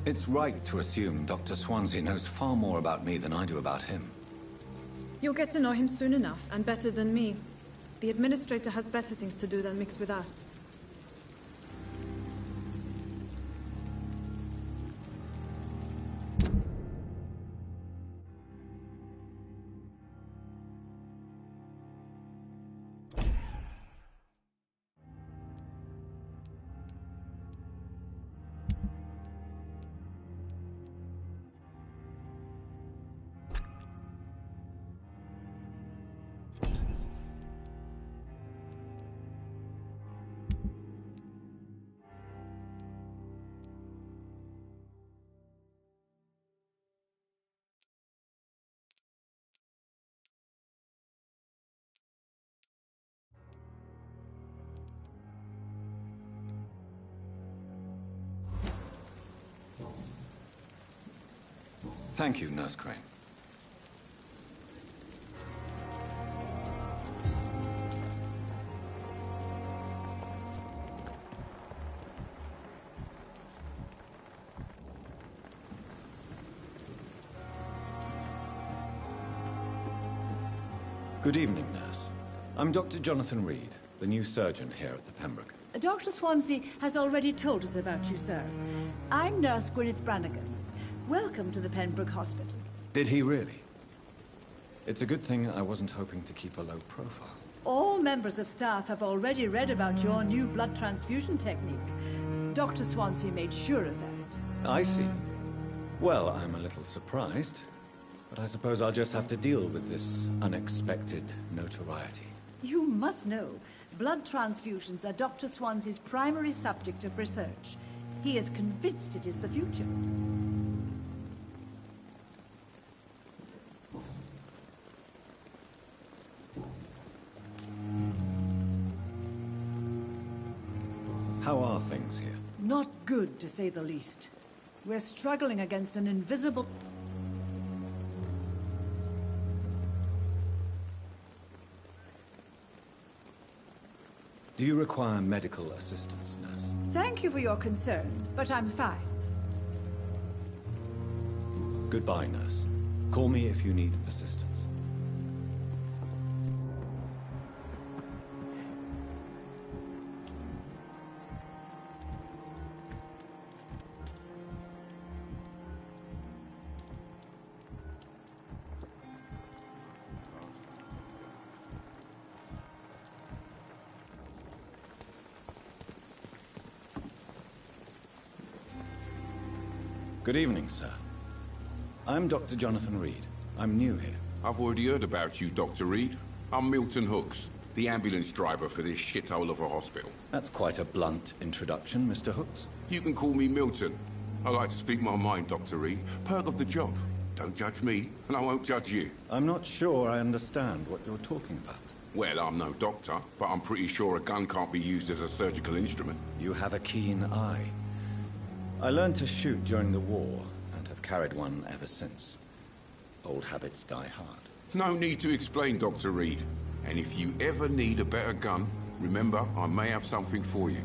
It's right to assume Dr. Swansea knows far more about me than I do about him. You'll get to know him soon enough, and better than me. The administrator has better things to do than mix with us. Thank you, Nurse Crane. Good evening, nurse. I'm Dr. Jonathan Reed, the new surgeon here at the Pembroke. Dr. Swansea has already told us about you, sir. I'm Nurse Gwyneth Brannigan. Welcome to the Pembroke Hospital. Did he really? It's a good thing I wasn't hoping to keep a low profile. All members of staff have already read about your new blood transfusion technique. Dr. Swansea made sure of that. I see. Well, I'm a little surprised, but I suppose I'll just have to deal with this unexpected notoriety. You must know, blood transfusions are Dr. Swansea's primary subject of research. He is convinced it is the future. How are things here? Not good, to say the least. We're struggling against an invisible... Do you require medical assistance, nurse? Thank you for your concern, but I'm fine. Goodbye, nurse. Call me if you need assistance. Good evening, sir. I'm Dr. Jonathan Reed. I'm new here. I've already heard about you, Dr. Reed. I'm Milton Hooks, the ambulance driver for this shithole of a hospital. That's quite a blunt introduction, Mr. Hooks. You can call me Milton. I like to speak my mind, Dr. Reed. Perk of the job. Don't judge me, and I won't judge you. I'm not sure I understand what you're talking about. Well, I'm no doctor, but I'm pretty sure a gun can't be used as a surgical instrument. You have a keen eye. I learned to shoot during the war, and have carried one ever since. Old habits die hard. No need to explain, Dr. Reed. And if you ever need a better gun, remember, I may have something for you.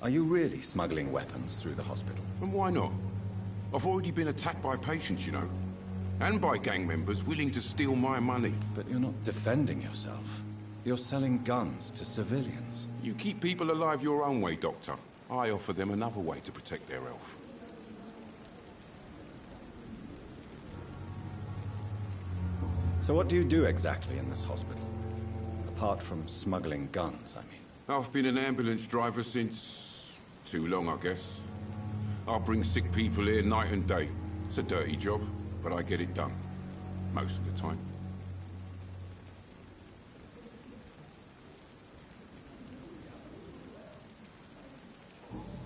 Are you really smuggling weapons through the hospital? And why not? I've already been attacked by patients, you know. And by gang members willing to steal my money. But you're not defending yourself. You're selling guns to civilians. You keep people alive your own way, Doctor. I offer them another way to protect their health. So what do you do exactly in this hospital? Apart from smuggling guns, I mean. I've been an ambulance driver since... too long, I guess. I bring sick people here night and day. It's a dirty job, but I get it done. Most of the time.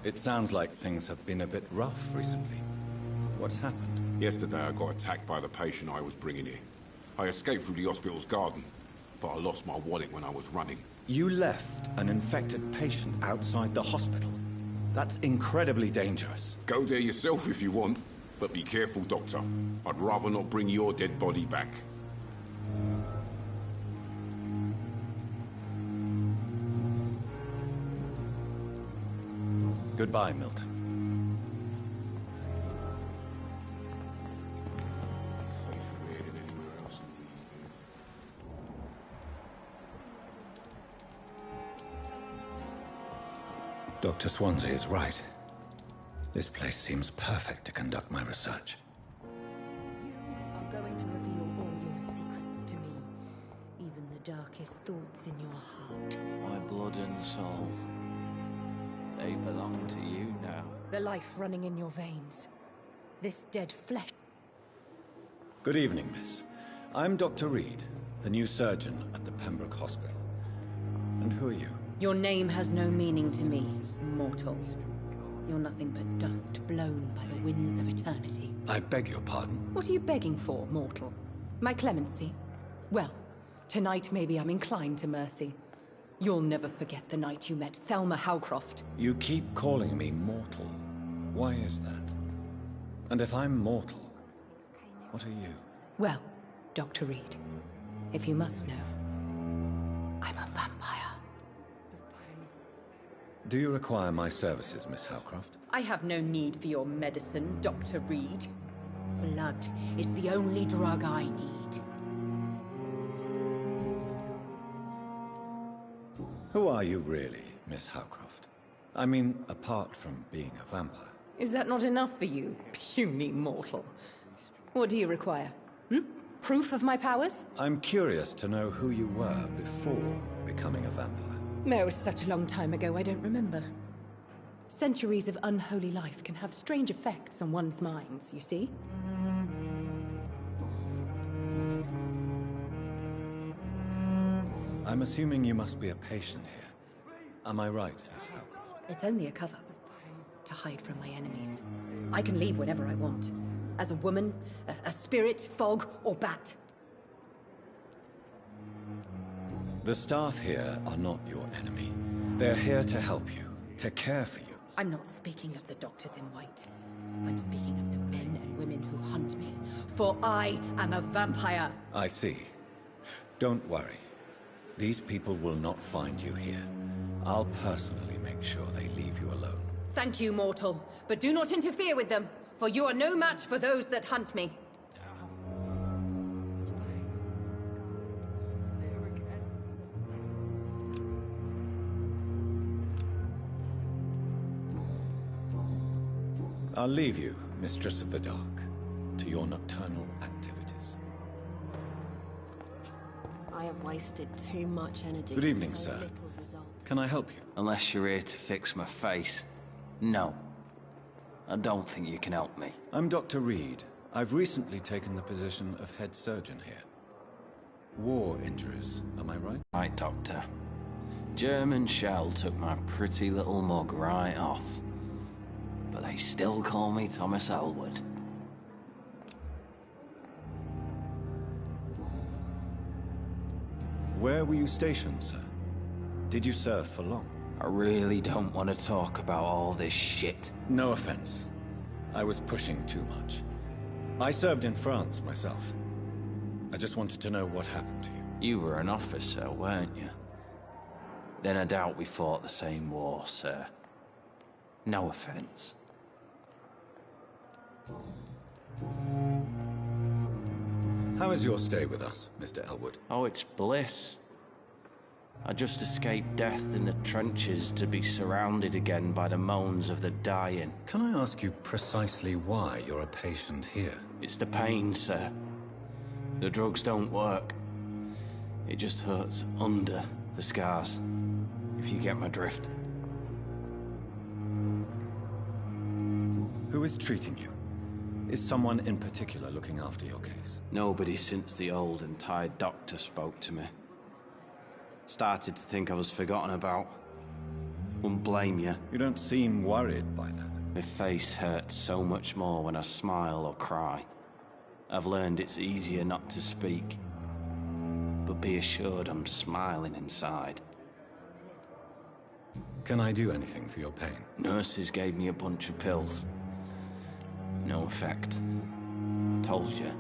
It sounds like things have been a bit rough recently. What's happened? Yesterday I got attacked by the patient I was bringing here. I escaped through the hospital's garden, but I lost my wallet when I was running. You left an infected patient outside the hospital? That's incredibly dangerous. Go there yourself if you want, but be careful, Doctor. I'd rather not bring your dead body back. Goodbye, Milton. Dr. Swansea is right. This place seems perfect to conduct my research. You are going to reveal all your secrets to me, even the darkest thoughts in your heart. My blood and soul. They belong to you now. The life running in your veins. This dead flesh. Good evening, miss. I'm Dr. Reed, the new surgeon at the Pembroke Hospital. And who are you? Your name has no meaning to me, mortal. You're nothing but dust blown by the winds of eternity. I beg your pardon. What are you begging for, mortal? My clemency? Well, tonight maybe I'm inclined to mercy. You'll never forget the night you met Thelma Howcroft. You keep calling me mortal. Why is that? And if I'm mortal, what are you? Well, Dr. Reed, if you must know, I'm a vampire. Do you require my services, Miss Howcroft? I have no need for your medicine, Dr. Reed. Blood is the only drug I need. Who are you really, Miss Howcroft? I mean, apart from being a vampire. Is that not enough for you, puny mortal? What do you require? Proof of my powers? I'm curious to know who you were before becoming a vampire. No, it was such a long time ago, I don't remember. Centuries of unholy life can have strange effects on one's minds, you see? I'm assuming you must be a patient here. Am I right, Miss Howcroft? It's only a cover. To hide from my enemies. I can leave whenever I want. As a woman, a spirit, fog, or bat. The staff here are not your enemy. They're here to help you, to care for you. I'm not speaking of the doctors in white. I'm speaking of the men and women who hunt me. For I am a vampire. I see. Don't worry. These people will not find you here. I'll personally make sure they leave you alone. Thank you, mortal. But do not interfere with them, for you are no match for those that hunt me. I'll leave you, Mistress of the Dark, to your nocturnal activities. I have wasted too much energy. Good evening, for so sir. little result. Can I help you? Unless you're here to fix my face. No. I don't think you can help me. I'm Dr. Reed. I've recently taken the position of head surgeon here. War injuries, am I right? Right, Doctor. German shell took my pretty little mug right off. But they still call me Thomas Elwood. Where were you stationed, sir? Did you serve for long? I really don't want to talk about all this shit. No offense. I was pushing too much. I served in France myself. I just wanted to know what happened to you. You were an officer, weren't you? Then I doubt we fought the same war, sir. No offense. How is your stay with us, Mr. Elwood? Oh, it's bliss. I just escaped death in the trenches to be surrounded again by the moans of the dying. Can I ask you precisely why you're a patient here? It's the pain, sir. The drugs don't work. It just hurts under the scars, if you get my drift. Who is treating you? Is someone in particular looking after your case? Nobody since the old and tired doctor spoke to me. Started to think I was forgotten about. Wouldn't blame you. You don't seem worried by that. My face hurts so much more when I smile or cry. I've learned it's easier not to speak. But be assured I'm smiling inside. Can I do anything for your pain? Nurses gave me a bunch of pills. No effect. Told you.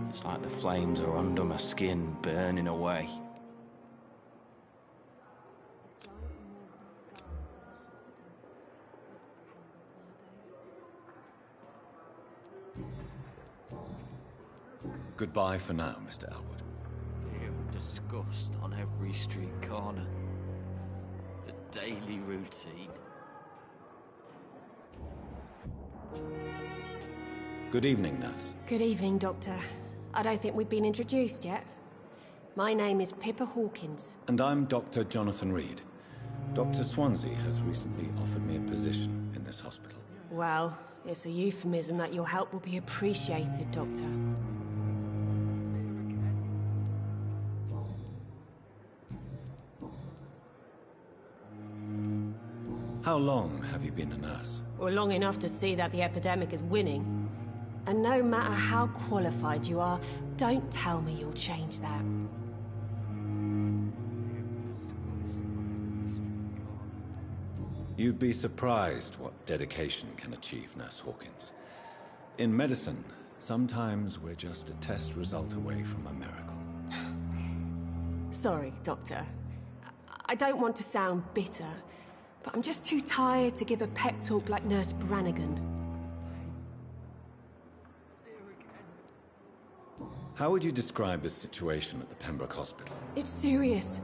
It's like the flames are under my skin, burning away. Goodbye for now, Mr. Elwood. Fear and disgust on every street corner. The daily routine. Good evening, nurse. Good evening, Doctor. I don't think we've been introduced yet. My name is Pippa Hawkins. And I'm Dr. Jonathan Reed. Dr. Swansea has recently offered me a position in this hospital. Well, it's a euphemism that your help will be appreciated, Doctor. How long have you been a nurse? Well, long enough to see that the epidemic is winning. And no matter how qualified you are, don't tell me you'll change that. You'd be surprised what dedication can achieve, Nurse Hawkins. In medicine, sometimes we're just a test result away from a miracle. Sorry, Doctor. I don't want to sound bitter, but I'm just too tired to give a pep talk like Nurse Brannigan. How would you describe the situation at the Pembroke Hospital? It's serious.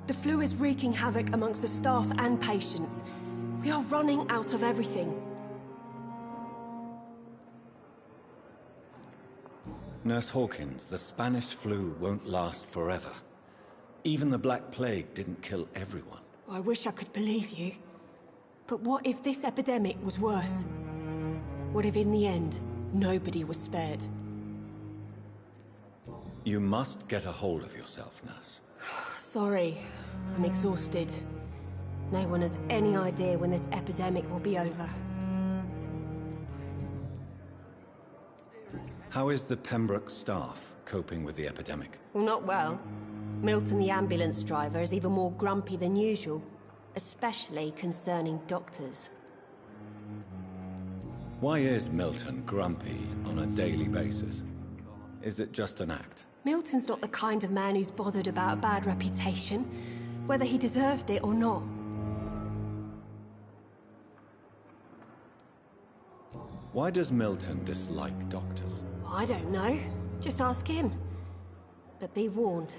The flu is wreaking havoc amongst the staff and patients. We are running out of everything. Nurse Hawkins, the Spanish flu won't last forever. Even the Black Plague didn't kill everyone. I wish I could believe you. But what if this epidemic was worse? What if in the end, nobody was spared? You must get a hold of yourself, Nurse. Sorry, I'm exhausted. No one has any idea when this epidemic will be over. How is the Pembroke staff coping with the epidemic? Well, not well. Milton, the ambulance driver, is even more grumpy than usual, especially concerning doctors. Why is Milton grumpy on a daily basis? Is it just an act? Milton's not the kind of man who's bothered about a bad reputation, whether he deserved it or not. Why does Milton dislike doctors? I don't know. Just ask him. But be warned,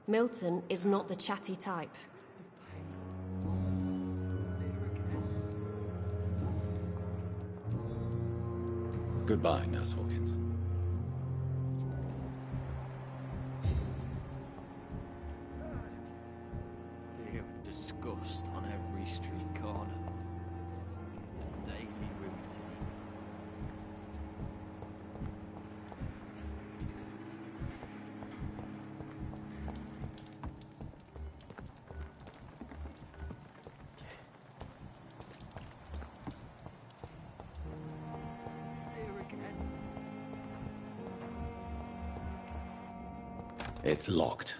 Milton is not the chatty type. Goodbye, Nurse Hawkins. Fear and disgust on every street corner. Daily routine. It's locked.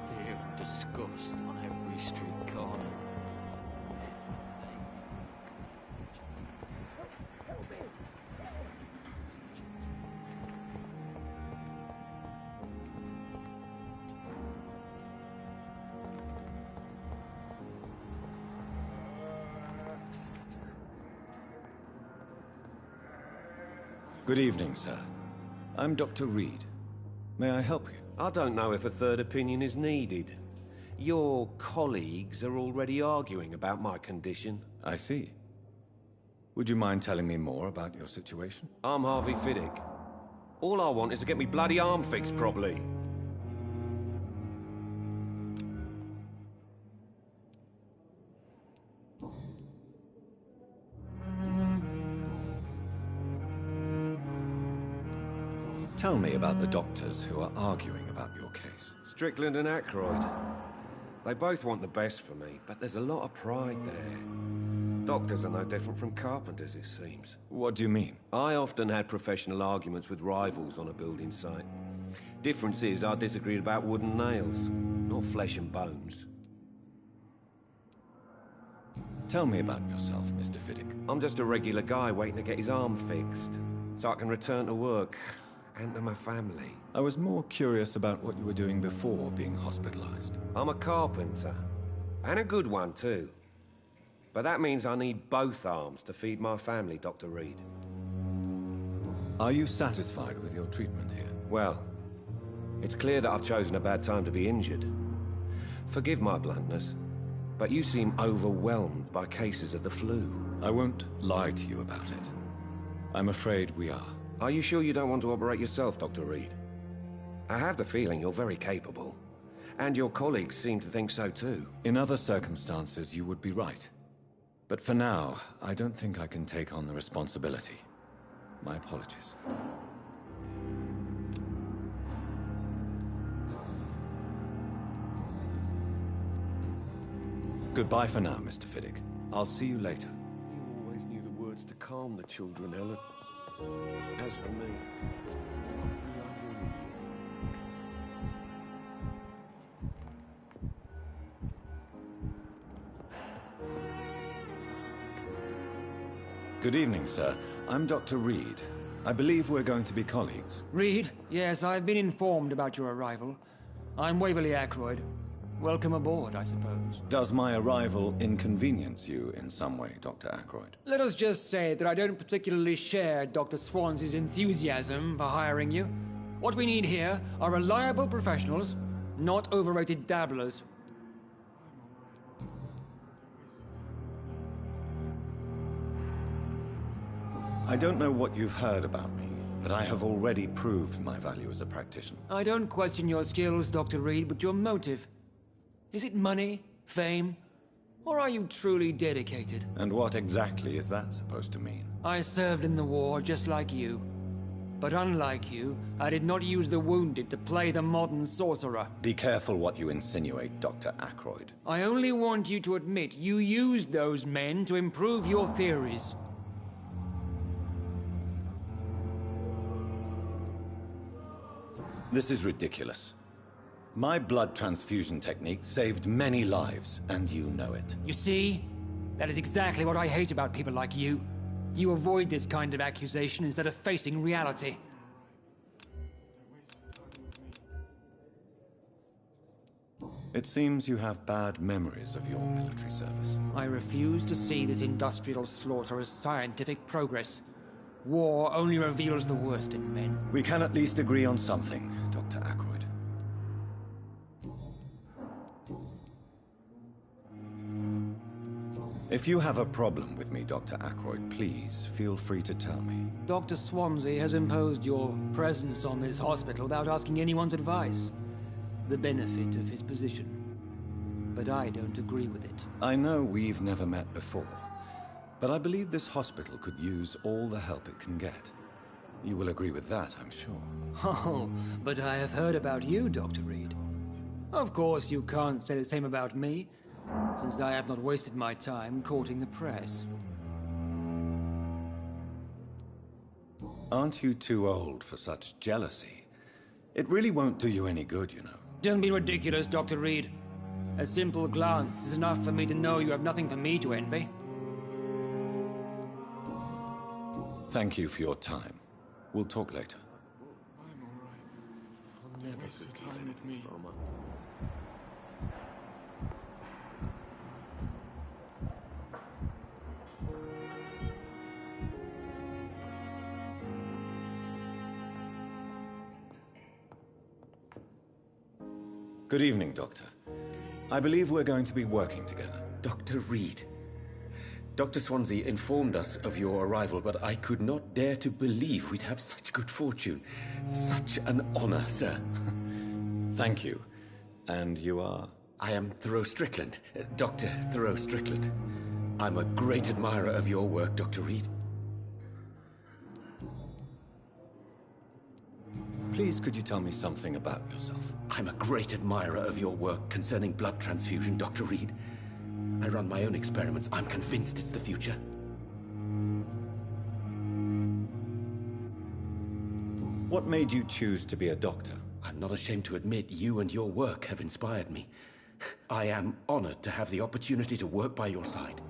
Fear and disgust on every street corner. Good evening, sir. I'm Dr. Reed. May I help you? I don't know if a third opinion is needed. Your colleagues are already arguing about my condition. I see. Would you mind telling me more about your situation? I'm Harvey Fiddick. All I want is to get me bloody arm fixed properly. Tell me about the doctors who are arguing about your case. Strickland and Aykroyd. They both want the best for me, but there's a lot of pride there. Doctors are no different from carpenters, it seems. What do you mean? I often had professional arguments with rivals on a building site. Difference is I disagreed about wooden nails, not flesh and bones. Tell me about yourself, Mr. Fiddick. I'm just a regular guy waiting to get his arm fixed, so I can return to work and to my family. I was more curious about what you were doing before being hospitalized. I'm a carpenter, and a good one too. But that means I need both arms to feed my family, Dr. Reed. Are you satisfied with your treatment here? Well, it's clear that I've chosen a bad time to be injured. Forgive my bluntness, but you seem overwhelmed by cases of the flu. I won't lie to you about it. I'm afraid we are. Are you sure you don't want to operate yourself, Dr. Reed? I have the feeling you're very capable. And your colleagues seem to think so too. In other circumstances, you would be right. But for now, I don't think I can take on the responsibility. My apologies. Goodbye for now, Mr. Fiddick. I'll see you later. You always knew the words to calm the children, Ellen. As for me, Good evening, sir. I'm Dr. Reed. I believe we're going to be colleagues. Reed? Yes, I've been informed about your arrival. I'm Waverly Ackroyd. Welcome aboard, I suppose. Does my arrival inconvenience you in some way, Dr. Ackroyd? Let us just say that I don't particularly share Dr. Swansea's enthusiasm for hiring you. What we need here are reliable professionals, not overrated dabblers. I don't know what you've heard about me, but I have already proved my value as a practitioner. I don't question your skills, Dr. Reed, but your motive. Is it money, fame, or are you truly dedicated? And what exactly is that supposed to mean? I served in the war just like you. But unlike you, I did not use the wounded to play the modern sorcerer. Be careful what you insinuate, Dr. Ackroyd. I only want you to admit you used those men to improve your theories. This is ridiculous. My blood transfusion technique saved many lives, and you know it. You see? That is exactly what I hate about people like you. You avoid this kind of accusation instead of facing reality. It seems you have bad memories of your military service. I refuse to see this industrial slaughter as scientific progress. War only reveals the worst in men. We can at least agree on something, Dr. Ackroyd. If you have a problem with me, Dr. Ackroyd, please feel free to tell me. Dr. Swansea has imposed your presence on this hospital without asking anyone's advice. The benefit of his position. But I don't agree with it. I know we've never met before, but I believe this hospital could use all the help it can get. You will agree with that, I'm sure. Oh, but I have heard about you, Dr. Reed. Of course, you can't say the same about me, since I have not wasted my time courting the press. Aren't you too old for such jealousy? It really won't do you any good, you know. Don't be ridiculous, Dr. Reed. A simple glance is enough for me to know you have nothing for me to envy. Thank you for your time. We'll talk later. I'm alright. I'll never forgive anything from her. Good evening, Doctor. I believe we're going to be working together. Dr. Reed. Dr. Swansea informed us of your arrival, but I could not dare to believe we'd have such good fortune. Such an honor, sir. Thank you. And you are? I am Thoreau Strickland, Dr. Thoreau Strickland. I'm a great admirer of your work, Dr. Reed. Please, could you tell me something about yourself? I'm a great admirer of your work concerning blood transfusion, Dr. Reed. I run my own experiments. I'm convinced it's the future. What made you choose to be a doctor? I'm not ashamed to admit you and your work have inspired me. I am honored to have the opportunity to work by your side.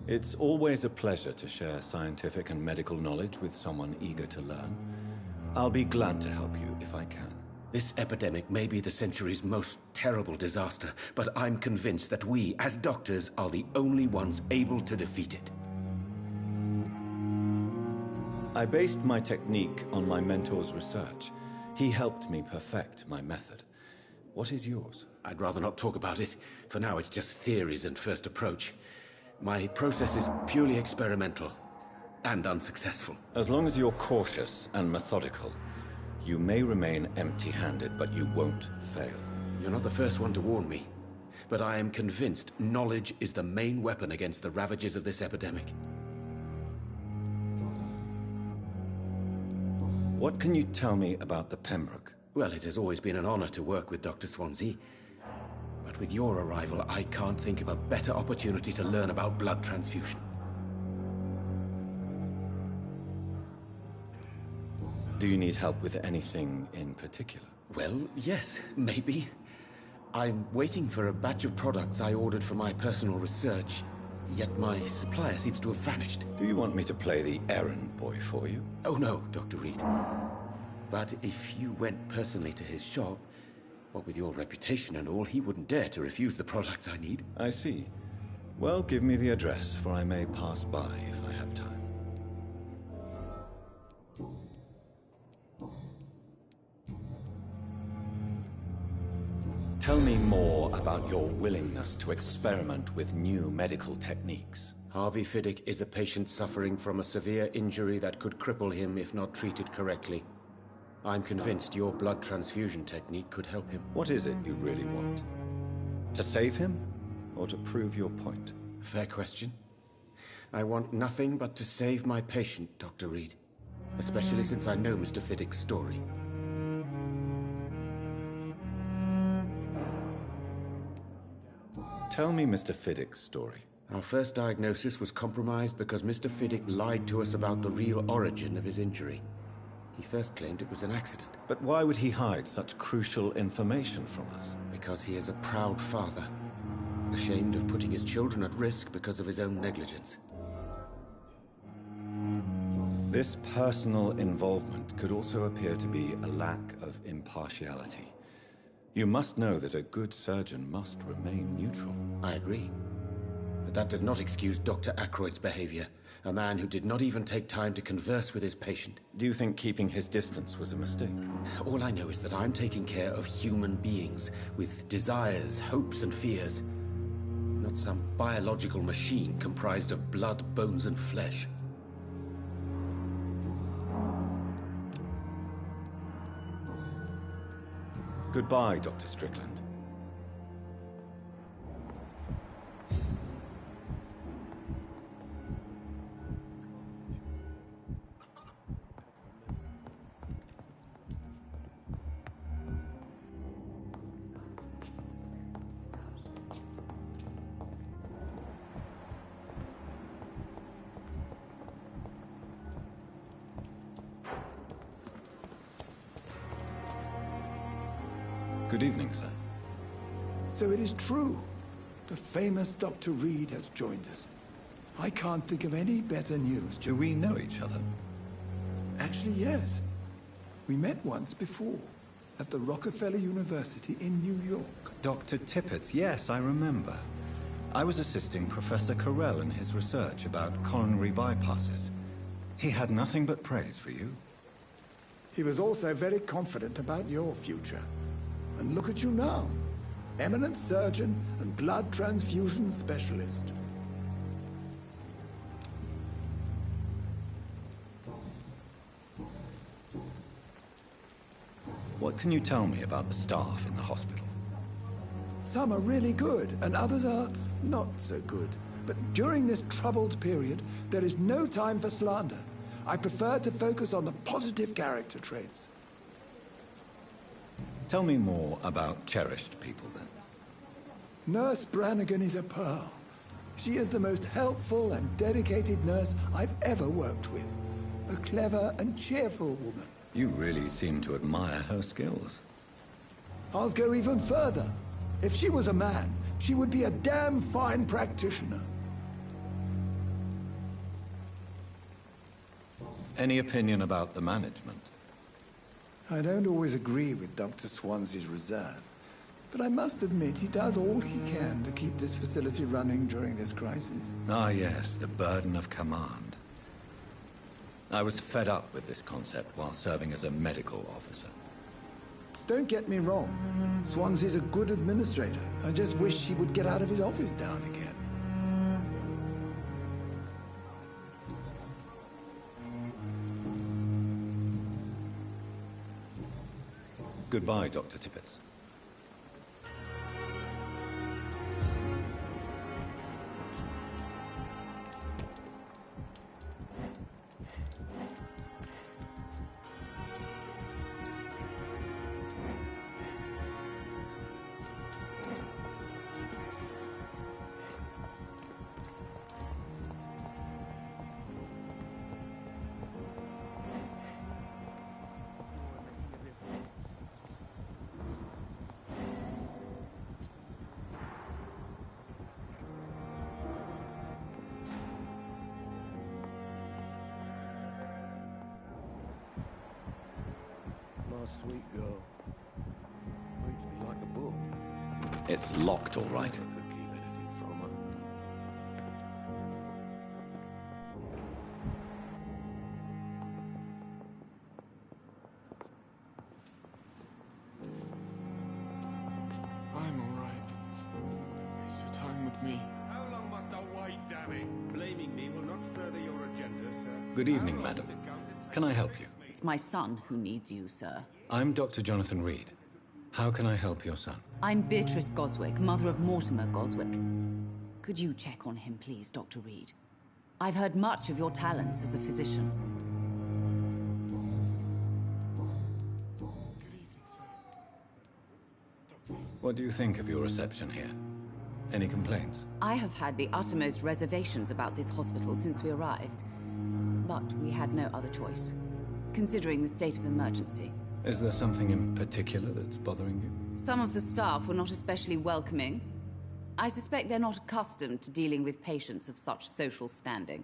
It's always a pleasure to share scientific and medical knowledge with someone eager to learn. I'll be glad to help you if I can. This epidemic may be the century's most terrible disaster, but I'm convinced that we, as doctors, are the only ones able to defeat it. I based my technique on my mentor's research. He helped me perfect my method. What is yours? I'd rather not talk about it. For now, it's just theories and first approach. My process is purely experimental and unsuccessful. As long as you're cautious and methodical, you may remain empty-handed, but you won't fail. You're not the first one to warn me, but I am convinced knowledge is the main weapon against the ravages of this epidemic. What can you tell me about the Pembroke? Well, it has always been an honor to work with Dr. Swansea. But with your arrival, I can't think of a better opportunity to learn about blood transfusion. Do you need help with anything in particular? Well, yes, maybe. I'm waiting for a batch of products I ordered for my personal research, yet my supplier seems to have vanished. Do you want me to play the errand boy for you? Oh no, Dr. Reed. But if you went personally to his shop, what with your reputation and all, he wouldn't dare to refuse the products I need. I see. Well, give me the address, for I may pass by if I have time. Tell me more about your willingness to experiment with new medical techniques. Harvey Fiddick is a patient suffering from a severe injury that could cripple him if not treated correctly. I'm convinced your blood transfusion technique could help him. What is it you really want? To save him, or to prove your point? Fair question. I want nothing but to save my patient, Dr. Reed. Especially since I know Mr. Fiddick's story. Tell me Mr. Fiddick's story. Our first diagnosis was compromised because Mr. Fiddick lied to us about the real origin of his injury. He first claimed it was an accident. But why would he hide such crucial information from us? Because he is a proud father, ashamed of putting his children at risk because of his own negligence. This personal involvement could also appear to be a lack of impartiality. You must know that a good surgeon must remain neutral. I agree. But that does not excuse Dr. Ackroyd's behavior. A man who did not even take time to converse with his patient. Do you think keeping his distance was a mistake? All I know is that I'm taking care of human beings with desires, hopes, and fears. Not some biological machine comprised of blood, bones, and flesh. Goodbye, Dr. Strickland. Good evening, sir. So it is true. The famous Dr. Reed has joined us. I can't think of any better news. Do we know each other? Actually, yes. We met once before, at the Rockefeller University in New York. Dr. Tippett, yes, I remember. I was assisting Professor Carell in his research about coronary bypasses. He had nothing but praise for you. He was also very confident about your future. And look at you now. Eminent surgeon and blood transfusion specialist. What can you tell me about the staff in the hospital? Some are really good, and others are not so good. But during this troubled period, there is no time for slander. I prefer to focus on the positive character traits. Tell me more about cherished people, then. Nurse Brannigan is a pearl. She is the most helpful and dedicated nurse I've ever worked with. A clever and cheerful woman. You really seem to admire her skills. I'll go even further. If she was a man, she would be a damn fine practitioner. Any opinion about the management? I don't always agree with Dr. Swansea's reserve, but I must admit he does all he can to keep this facility running during this crisis. Ah, yes, the burden of command. I was fed up with this concept while serving as a medical officer. Don't get me wrong. Swansea's a good administrator. I just wish he would get out of his office now and again. Goodbye, Dr. Tippett. It's locked, all right. Never could keep anything from her. I'm all right. Waste your time with me. How long must I wait, damn it? Blaming me will not further your agenda, sir. Good evening, madam. Can I help you? It's my son who needs you, sir. I'm Dr. Jonathan Reed. How can I help your son? I'm Beatrice Goswick, mother of Mortimer Goswick. Could you check on him, please, Dr. Reed? I've heard much of your talents as a physician. What do you think of your reception here? Any complaints? I have had the uttermost reservations about this hospital since we arrived. But we had no other choice, considering the state of emergency. Is there something in particular that's bothering you? Some of the staff were not especially welcoming. I suspect they're not accustomed to dealing with patients of such social standing.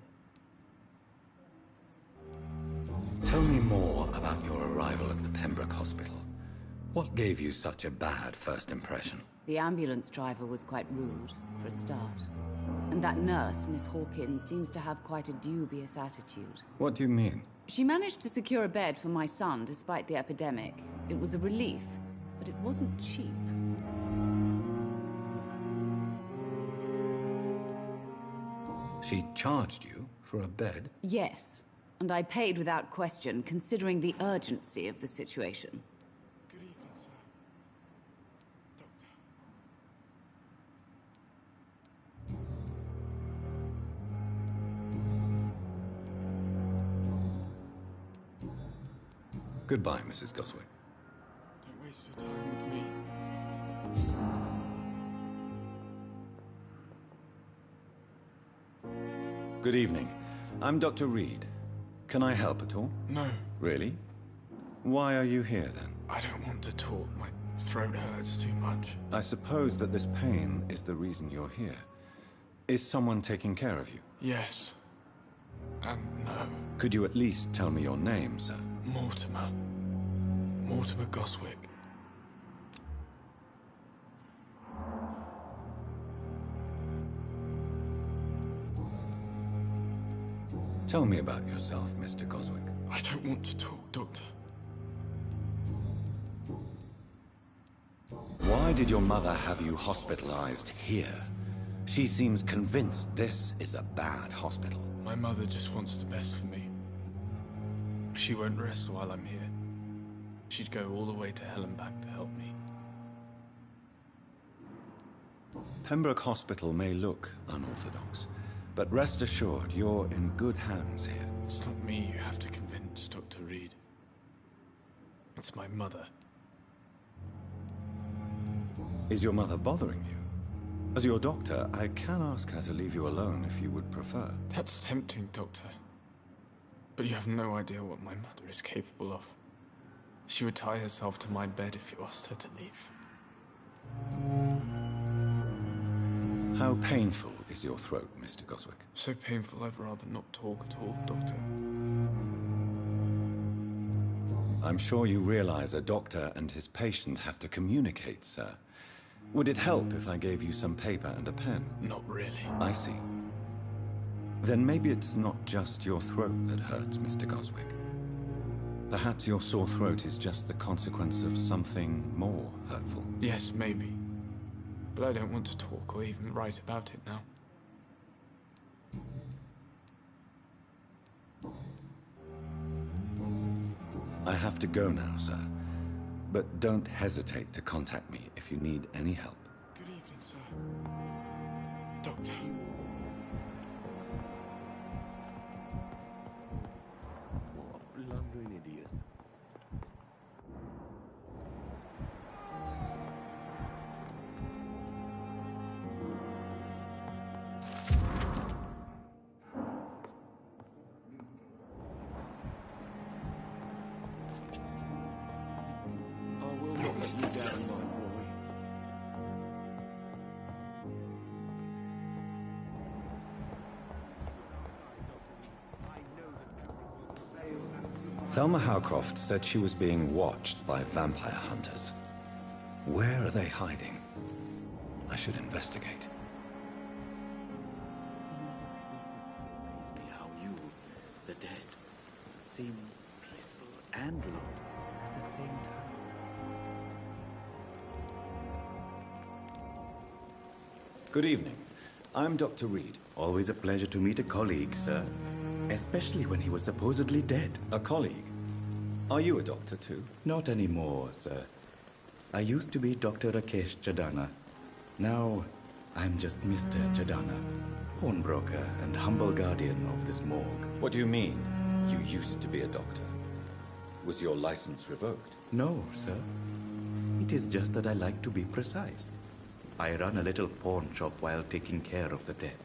Tell me more about your arrival at the Pembroke Hospital. What gave you such a bad first impression? The ambulance driver was quite rude, for a start. And that nurse, Miss Hawkins, seems to have quite a dubious attitude. What do you mean? She managed to secure a bed for my son despite the epidemic. It was a relief, but it wasn't cheap. She charged you for a bed? Yes, and I paid without question, considering the urgency of the situation. Good evening, sir. Goodbye, Mrs. Goswick. Don't waste your time with me. Good evening. I'm Dr. Reed. Can I help at all? No. Really? Why are you here, then? I don't want to talk. My throat hurts too much. I suppose that this pain is the reason you're here. Is someone taking care of you? Yes. And no. Could you at least tell me your name, sir? Mortimer. Mortimer Goswick. Tell me about yourself, Mr. Goswick. I don't want to talk, Doctor. Why did your mother have you hospitalized here? She seems convinced this is a bad hospital. My mother just wants the best for me. She won't rest while I'm here. She'd go all the way to hell and back to help me. Pembroke Hospital may look unorthodox, but rest assured you're in good hands here. It's not me you have to convince, Dr. Reed. It's my mother. Is your mother bothering you? As your doctor, I can ask her to leave you alone if you would prefer. That's tempting, Doctor. But you have no idea what my mother is capable of. She would tie herself to my bed if you asked her to leave. How painful is your throat, Mr. Goswick? So painful I'd rather not talk at all, Doctor. I'm sure you realize a doctor and his patient have to communicate, sir. Would it help if I gave you some paper and a pen? Not really. I see. Then maybe it's not just your throat that hurts, Mr. Goswick. Perhaps your sore throat is just the consequence of something more hurtful. Yes, maybe. But I don't want to talk or even write about it now. I have to go now, sir. But don't hesitate to contact me if you need any help. Good evening, sir. Doctor. What a blundering idiot. I will not let you down, my boy. Thelma Howcroft said she was being watched by vampire hunters. Where are they hiding? I should investigate. How you, the dead, seem peaceful and loud at the same time. Good evening. I'm Dr. Reed. Always a pleasure to meet a colleague, sir. Especially when he was supposedly dead. A colleague? Are you a doctor too? Not anymore, sir. I used to be Dr. Rakesh Chadana. Now, I'm just Mr. Chadana, pawnbroker and humble guardian of this morgue. What do you mean, you used to be a doctor? Was your license revoked? No, sir. It is just that I like to be precise. I run a little pawn shop while taking care of the dead.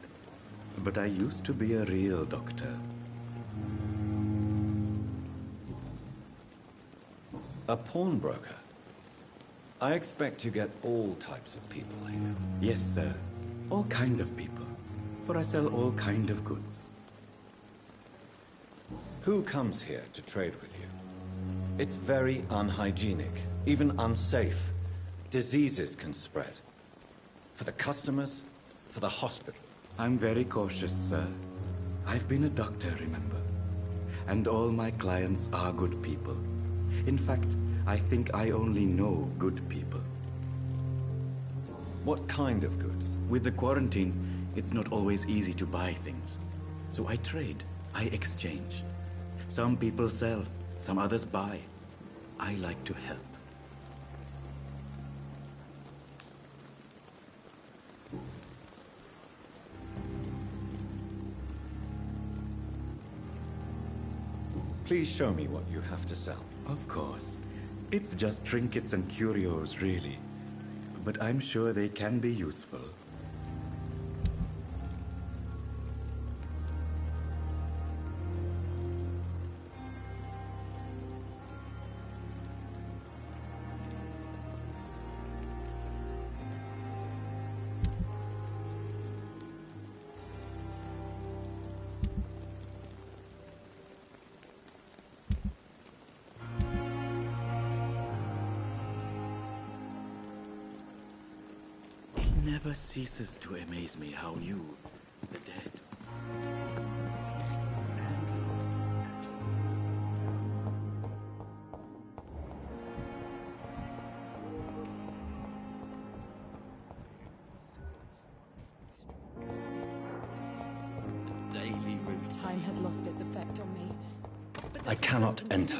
But I used to be a real doctor. A pawnbroker? I expect you get all types of people here. Yes, sir. All kind of people. For I sell all kind of goods. Who comes here to trade with you? It's very unhygienic, even unsafe. Diseases can spread. For the customers, for the hospital. I'm very cautious, sir. I've been a doctor, remember? And all my clients are good people. In fact, I think I only know good people. What kind of goods? With the quarantine, it's not always easy to buy things. So I trade, I exchange. Some people sell, some others buy. I like to help. Please show me what you have to sell. Of course. It's just trinkets and curios, really. But I'm sure they can be useful. Never ceases to amaze me how you, the dead, The daily routine. Time has lost its effect on me. I cannot enter.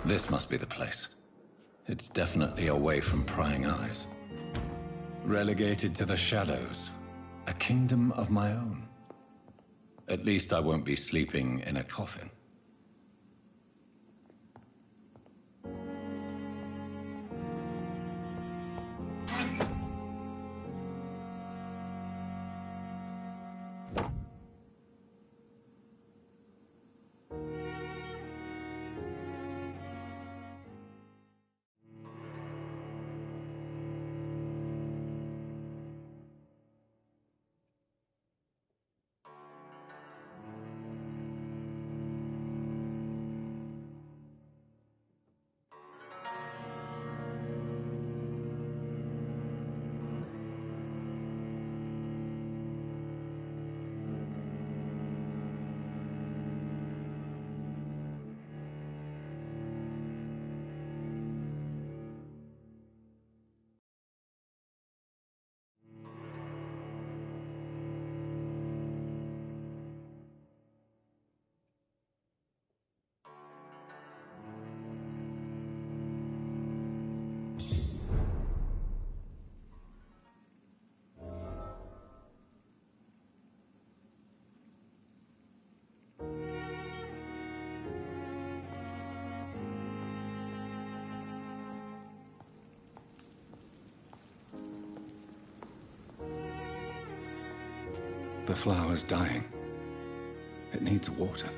This must be the place. It's definitely away from prying eyes. Relegated to the shadows. A kingdom of my own. At least I won't be sleeping in a coffin. The flower's dying. It needs water.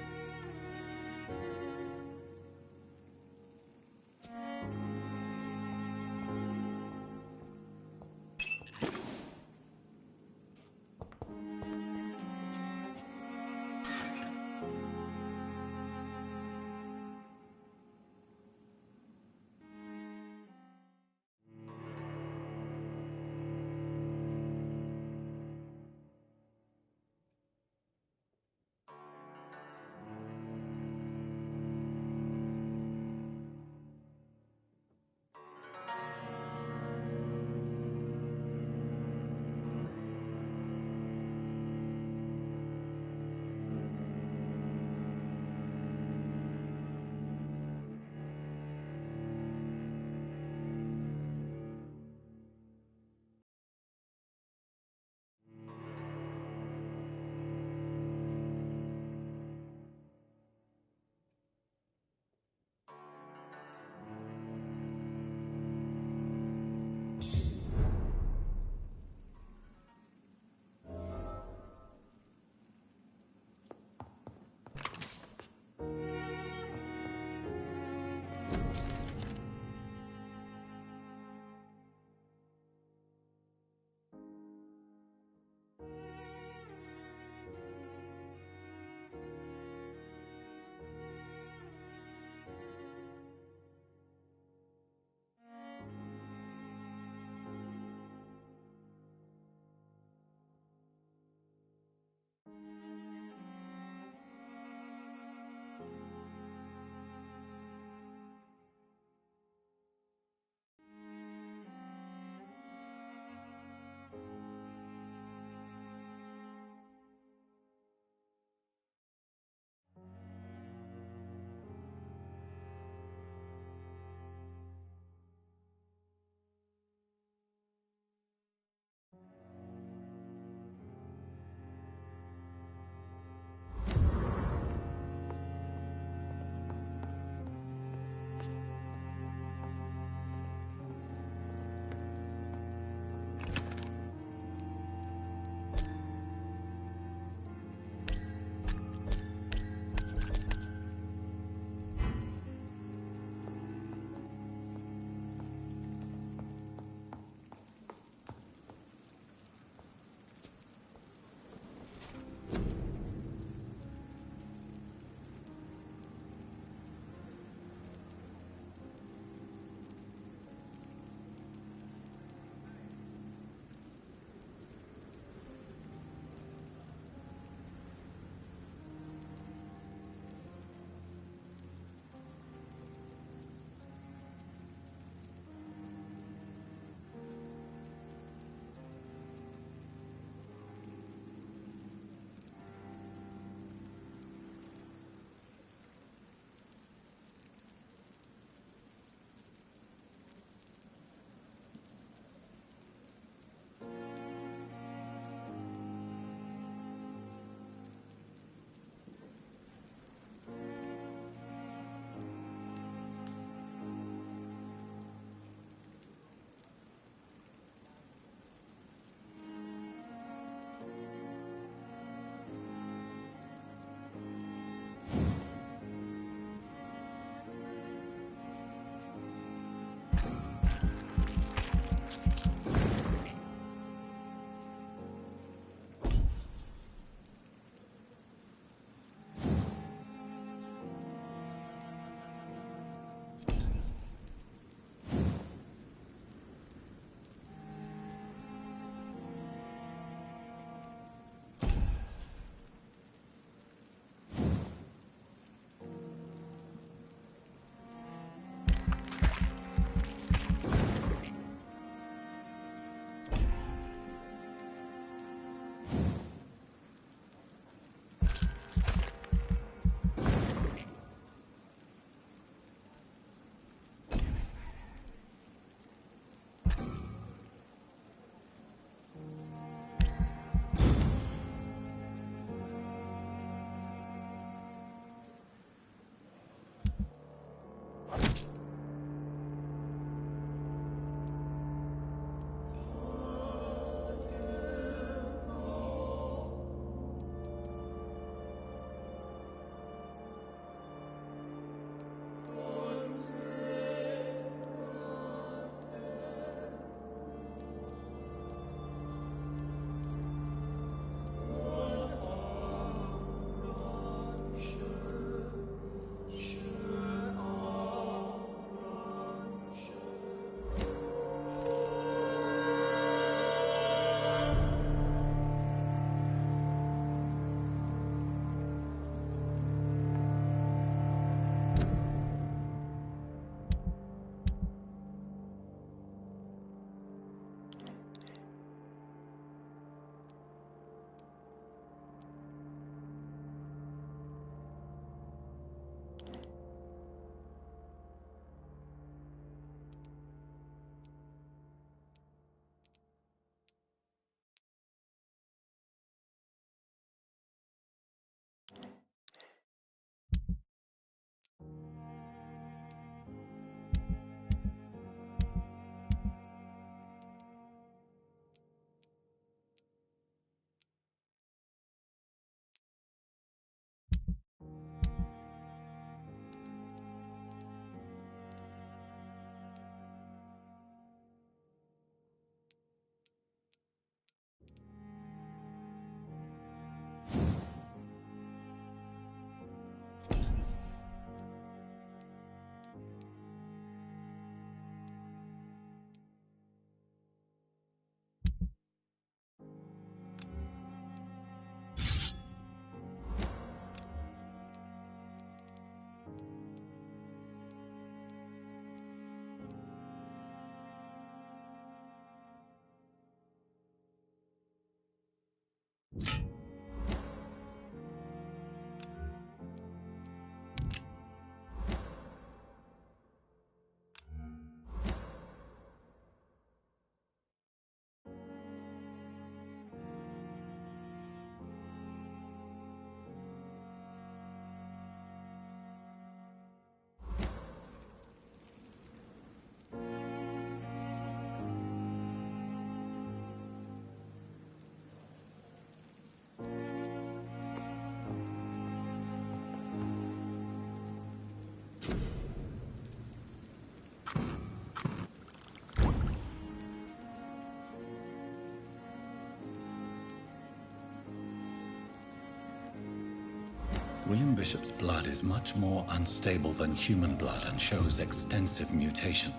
William Bishop's blood is much more unstable than human blood and shows extensive mutation.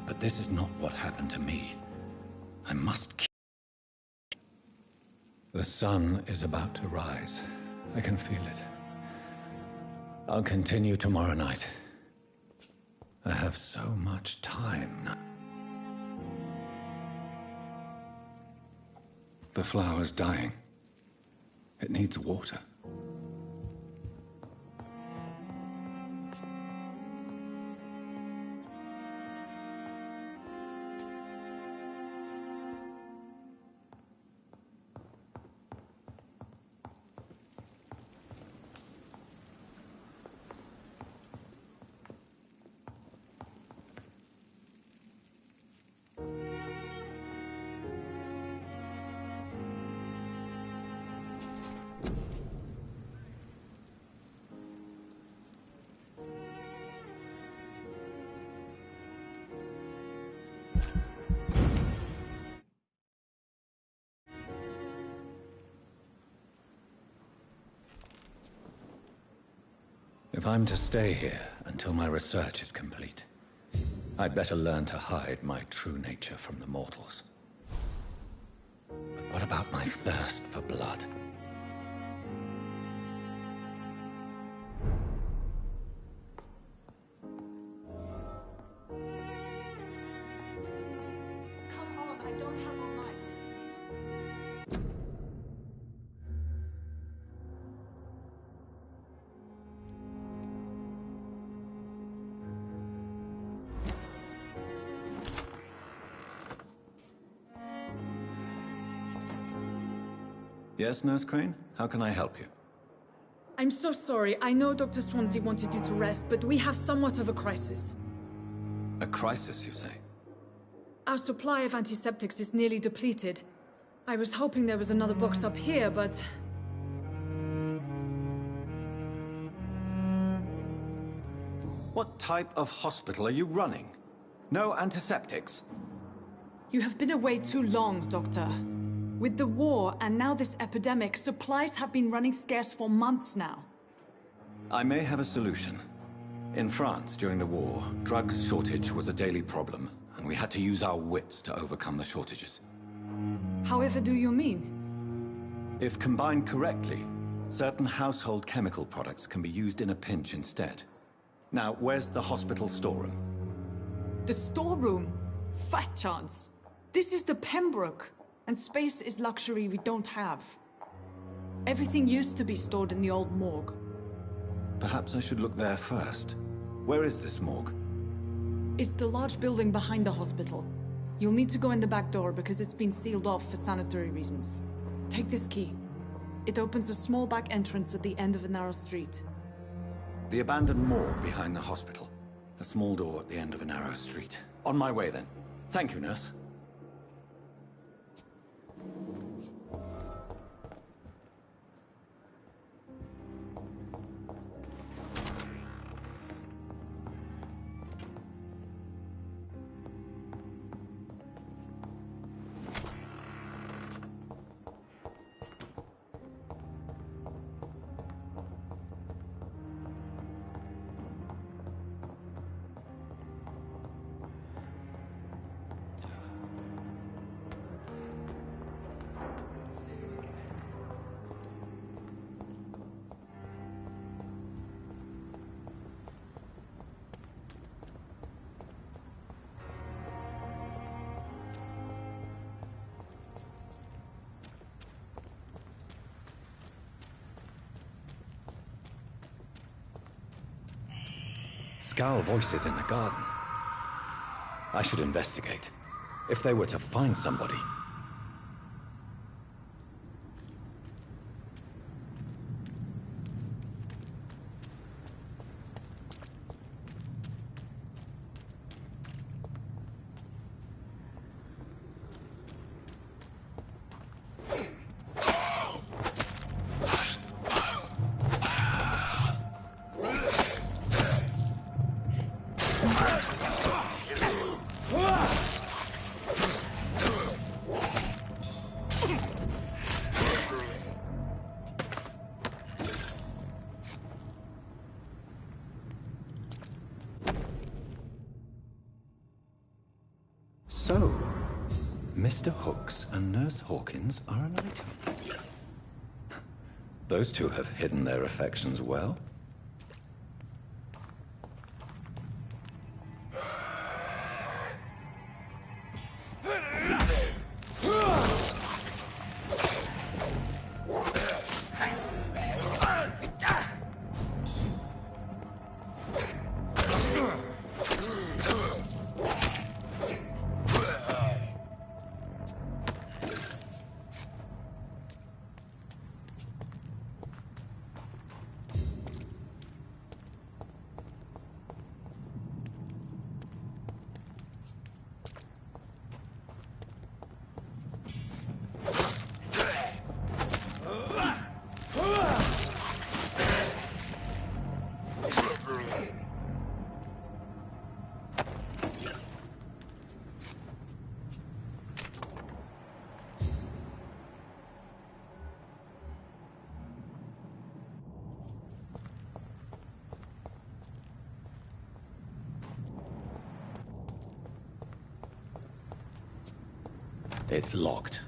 But this is not what happened to me. I must keep... The sun is about to rise. I can feel it. I'll continue tomorrow night. I have so much time now. The flower's dying. It needs water. If I'm to stay here until my research is complete, I'd better learn to hide my true nature from the mortals. But what about my thirst for blood? Come on, I don't have all night. Yes, Nurse Crane? How can I help you? I'm so sorry. I know Dr. Swansea wanted you to rest, but we have somewhat of a crisis. A crisis, you say? Our supply of antiseptics is nearly depleted. I was hoping there was another box up here, but... What type of hospital are you running? No antiseptics? You have been away too long, Doctor. With the war and now this epidemic, supplies have been running scarce for months now. I may have a solution. In France, during the war, drugs shortage was a daily problem, and we had to use our wits to overcome the shortages. However do you mean? If combined correctly, certain household chemical products can be used in a pinch instead. Now, where's the hospital storeroom? The storeroom? Fat chance. This is the Pembroke, and space is luxury we don't have. Everything used to be stored in the old morgue. Perhaps I should look there first. Where is this morgue? It's the large building behind the hospital. You'll need to go in the back door because it's been sealed off for sanitary reasons. Take this key. It opens a small back entrance at the end of a narrow street. The abandoned morgue behind the hospital. A small door at the end of a narrow street. On my way, then. Thank you, nurse. Scowl voices in the garden. I should investigate. If they were to find somebody... So, Mr. Hooks and Nurse Hawkins are an item. Those two have hidden their affections well. It's locked.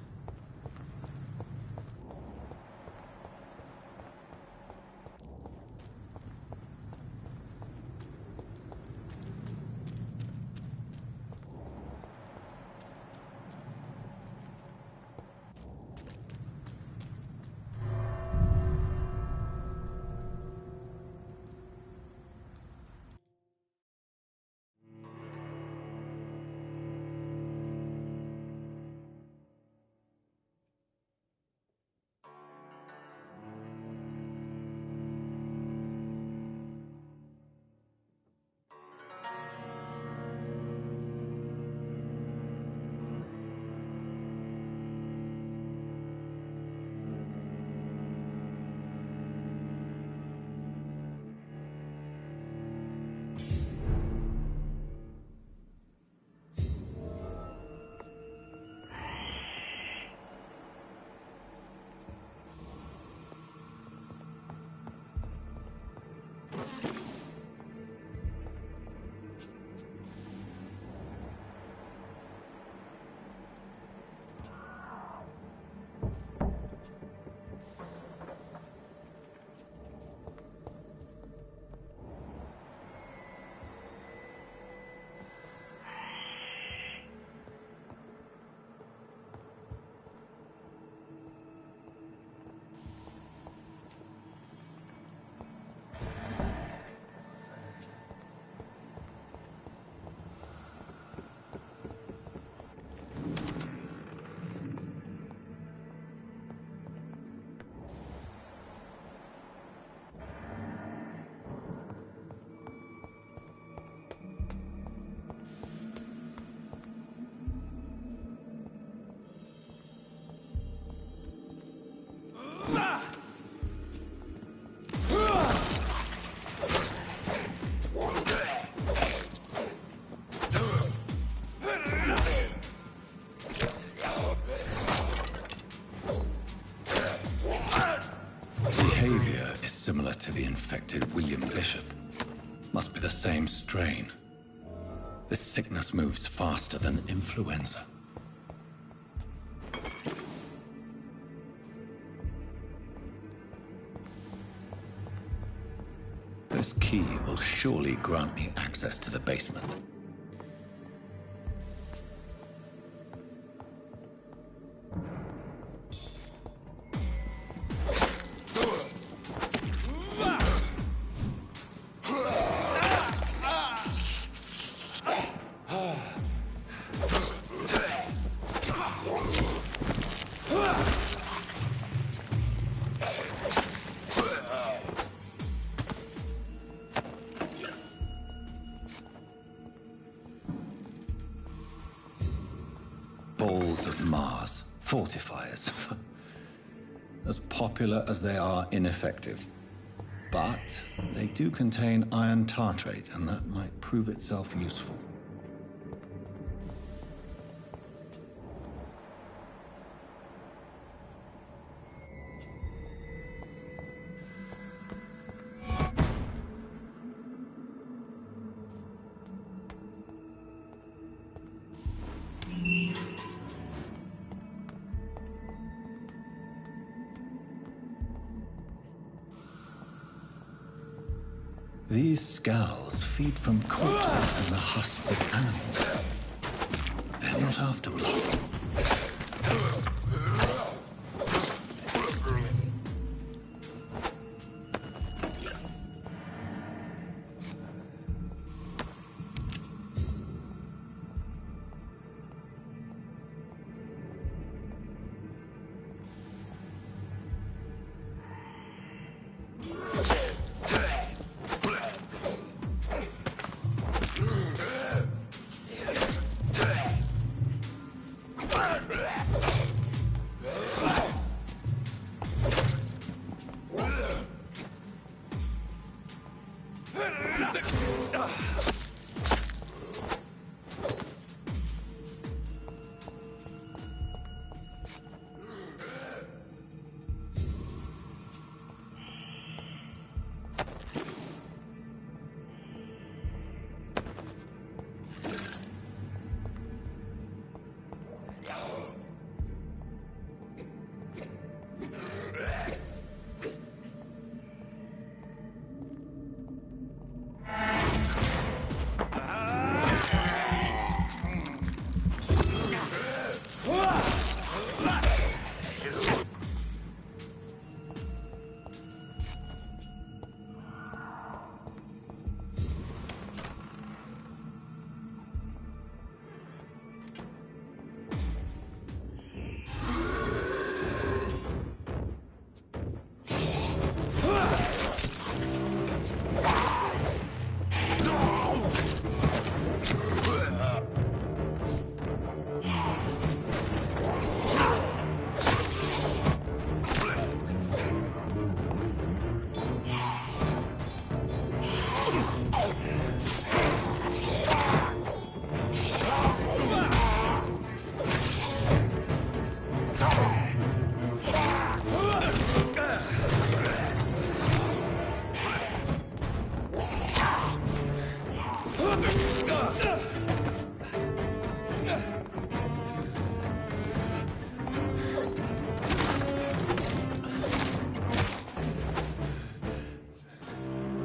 Behavior is similar to the infected William Bishop. Must be the same strain. This sickness moves faster than influenza. This key will surely grant me access to the basement. Balls of Mars, fortifiers. As popular as they are ineffective. But they do contain iron tartrate, and that might prove itself useful. These scowls feed from corpses and the husks of animals. They're not after blood.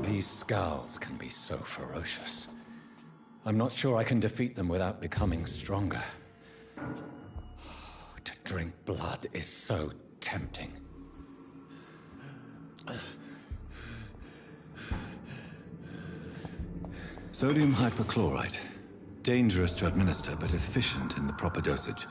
These scowls can be so ferocious. I'm not sure I can defeat them without becoming stronger. To drink blood is so tempting. Sodium hypochlorite. Dangerous to administer, but efficient in the proper dosage.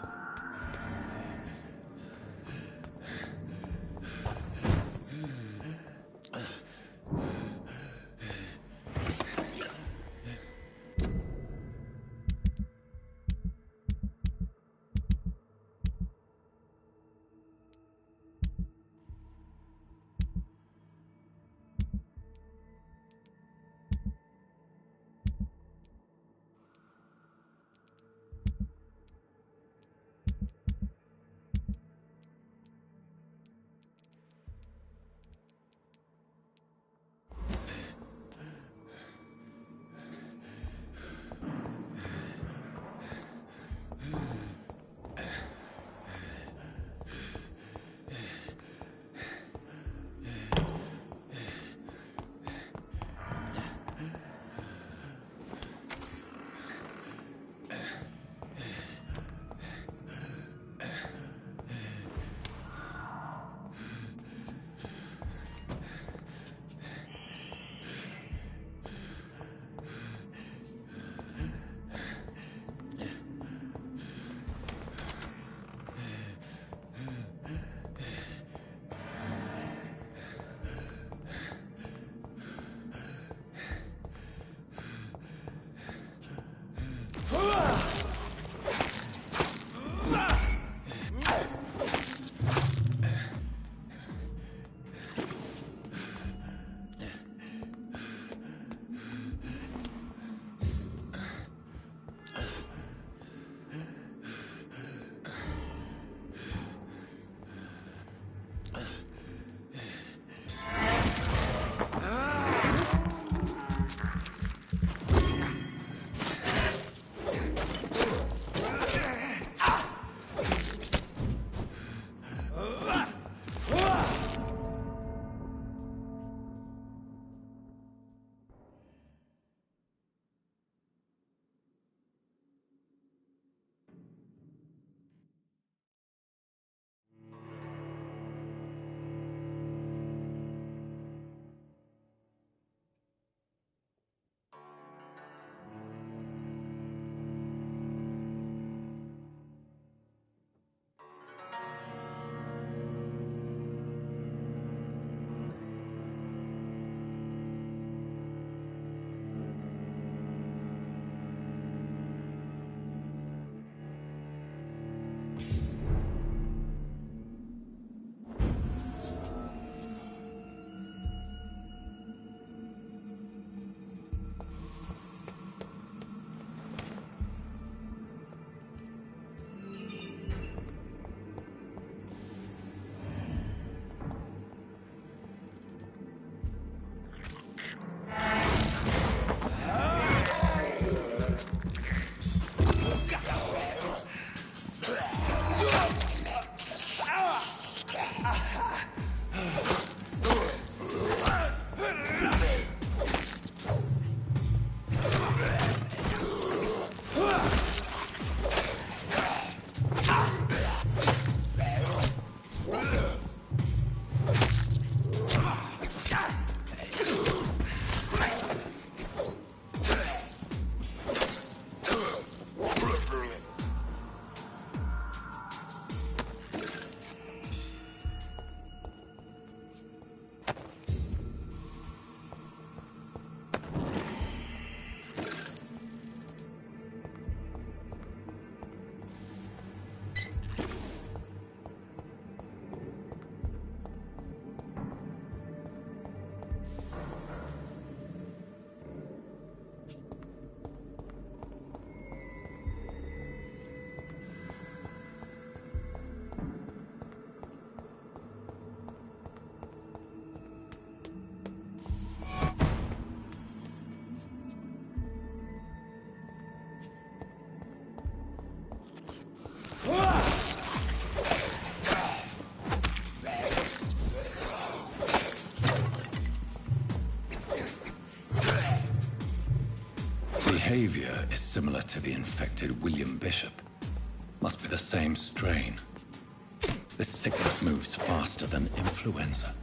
Behavior is similar to the infected William Bishop. Must be the same strain. This sickness moves faster than influenza.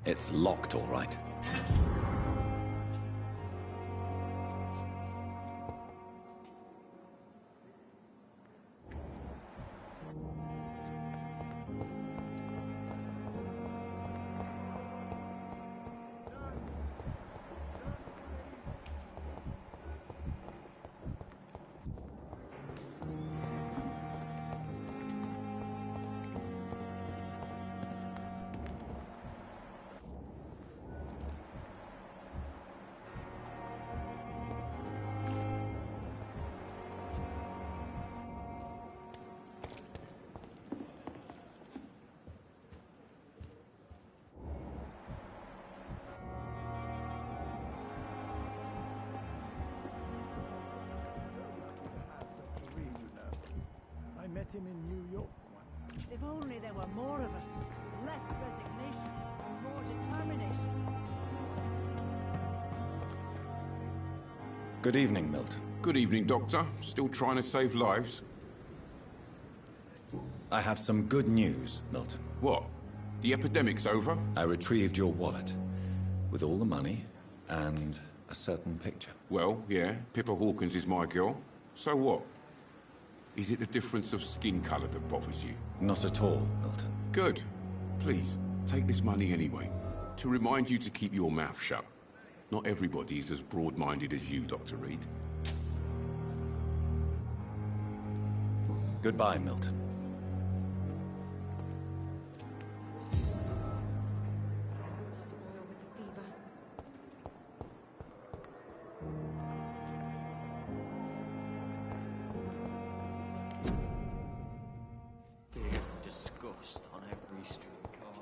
It's locked, all right. I met him in New York once. If only there were more of us. Less resignation and more determination. Good evening, Milton. Good evening, Doctor. Still trying to save lives? I have some good news, Milton. What? The epidemic's over? I retrieved your wallet, with all the money, and a certain picture. Well, yeah, Pippa Hawkins is my girl. So what? Is it the difference of skin colour that bothers you? Not at all, Milton. Good. Please, take this money anyway. To remind you to keep your mouth shut. Not everybody is as broad-minded as you, Dr. Reed. Goodbye, Milton. Disgust on every street corner.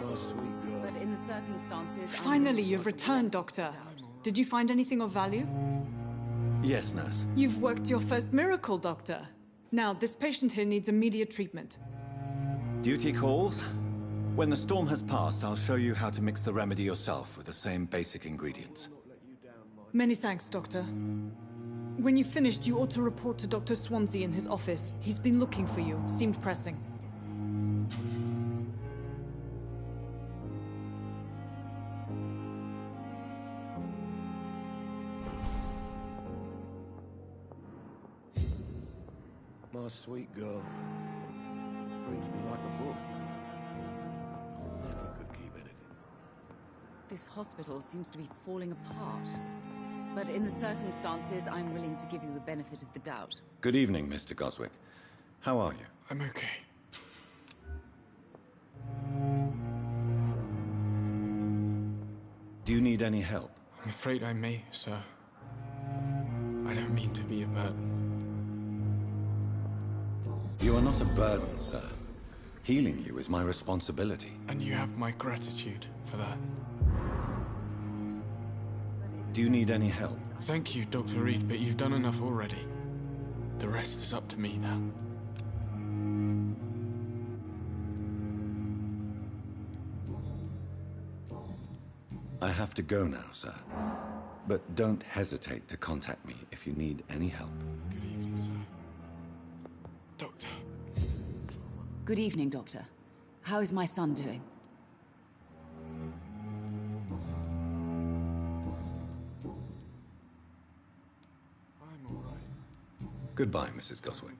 Oh, sweet girl. But in the circumstances... Finally, you've returned, Doctor. Did you find anything of value? Yes, nurse. You've worked your first miracle, Doctor. Now, this patient here needs immediate treatment. Duty calls. When the storm has passed, I'll show you how to mix the remedy yourself with the same basic ingredients. Many thanks, Doctor. When you've finished, you ought to report to Dr. Swansea in his office. He's been looking for you. Seemed pressing. My sweet girl. Treats me like a book. Never could keep anything. This hospital seems to be falling apart. But in the circumstances, I'm willing to give you the benefit of the doubt. Good evening, Mr. Goswick. How are you? I'm okay. Do you need any help? I'm afraid I may, sir. I don't mean to be a burden. You are not a burden, sir. Healing you is my responsibility. And you have my gratitude for that. Do you need any help? Thank you, Dr. Reed, but you've done enough already. The rest is up to me now. I have to go now, sir. But don't hesitate to contact me if you need any help. Good evening, sir. Doctor. Good evening, Doctor. How is my son doing? I'm all right. Goodbye, Mrs. Goswick.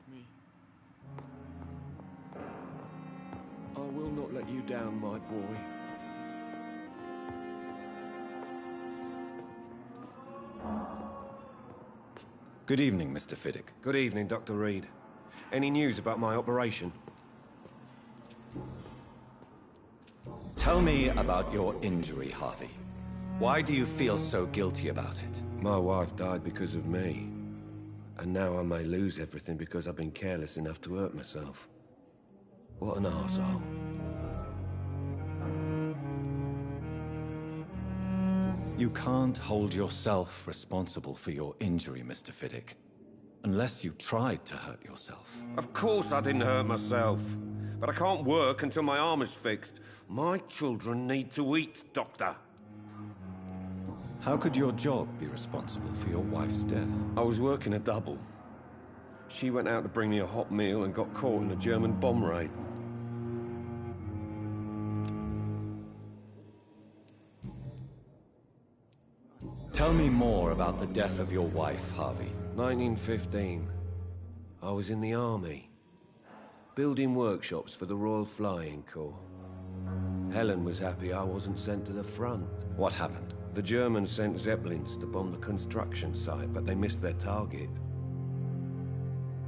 I will not let you down, my boy. Good evening, Mr. Fiddick. Good evening, Dr. Reed. Any news about my operation? Tell me about your injury, Harvey. Why do you feel so guilty about it? My wife died because of me. And now I may lose everything because I've been careless enough to hurt myself. What an arsehole. You can't hold yourself responsible for your injury, Mr. Fiddick. Unless you tried to hurt yourself. Of course I didn't hurt myself. But I can't work until my arm is fixed. My children need to eat, Doctor. How could your job be responsible for your wife's death? I was working a double. She went out to bring me a hot meal and got caught in a German bomb raid. Tell me more about the death of your wife, Harvey. 1915. I was in the army, building workshops for the Royal Flying Corps. Helen was happy I wasn't sent to the front. What happened? The Germans sent Zeppelins to bomb the construction site, but they missed their target.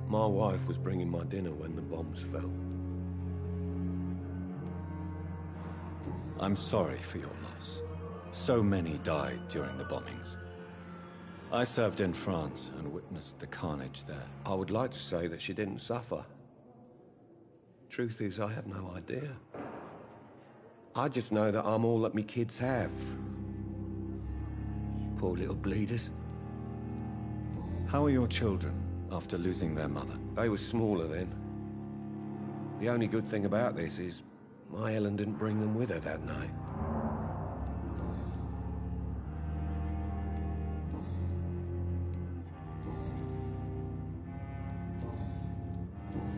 My wife was bringing my dinner when the bombs fell. I'm sorry for your loss. So many died during the bombings. I served in France and witnessed the carnage there. I would like to say that she didn't suffer. Truth is, I have no idea. I just know that I'm all that me kids have. Poor little bleeders. How are your children after losing their mother? They were smaller then. The only good thing about this is my Helen didn't bring them with her that night.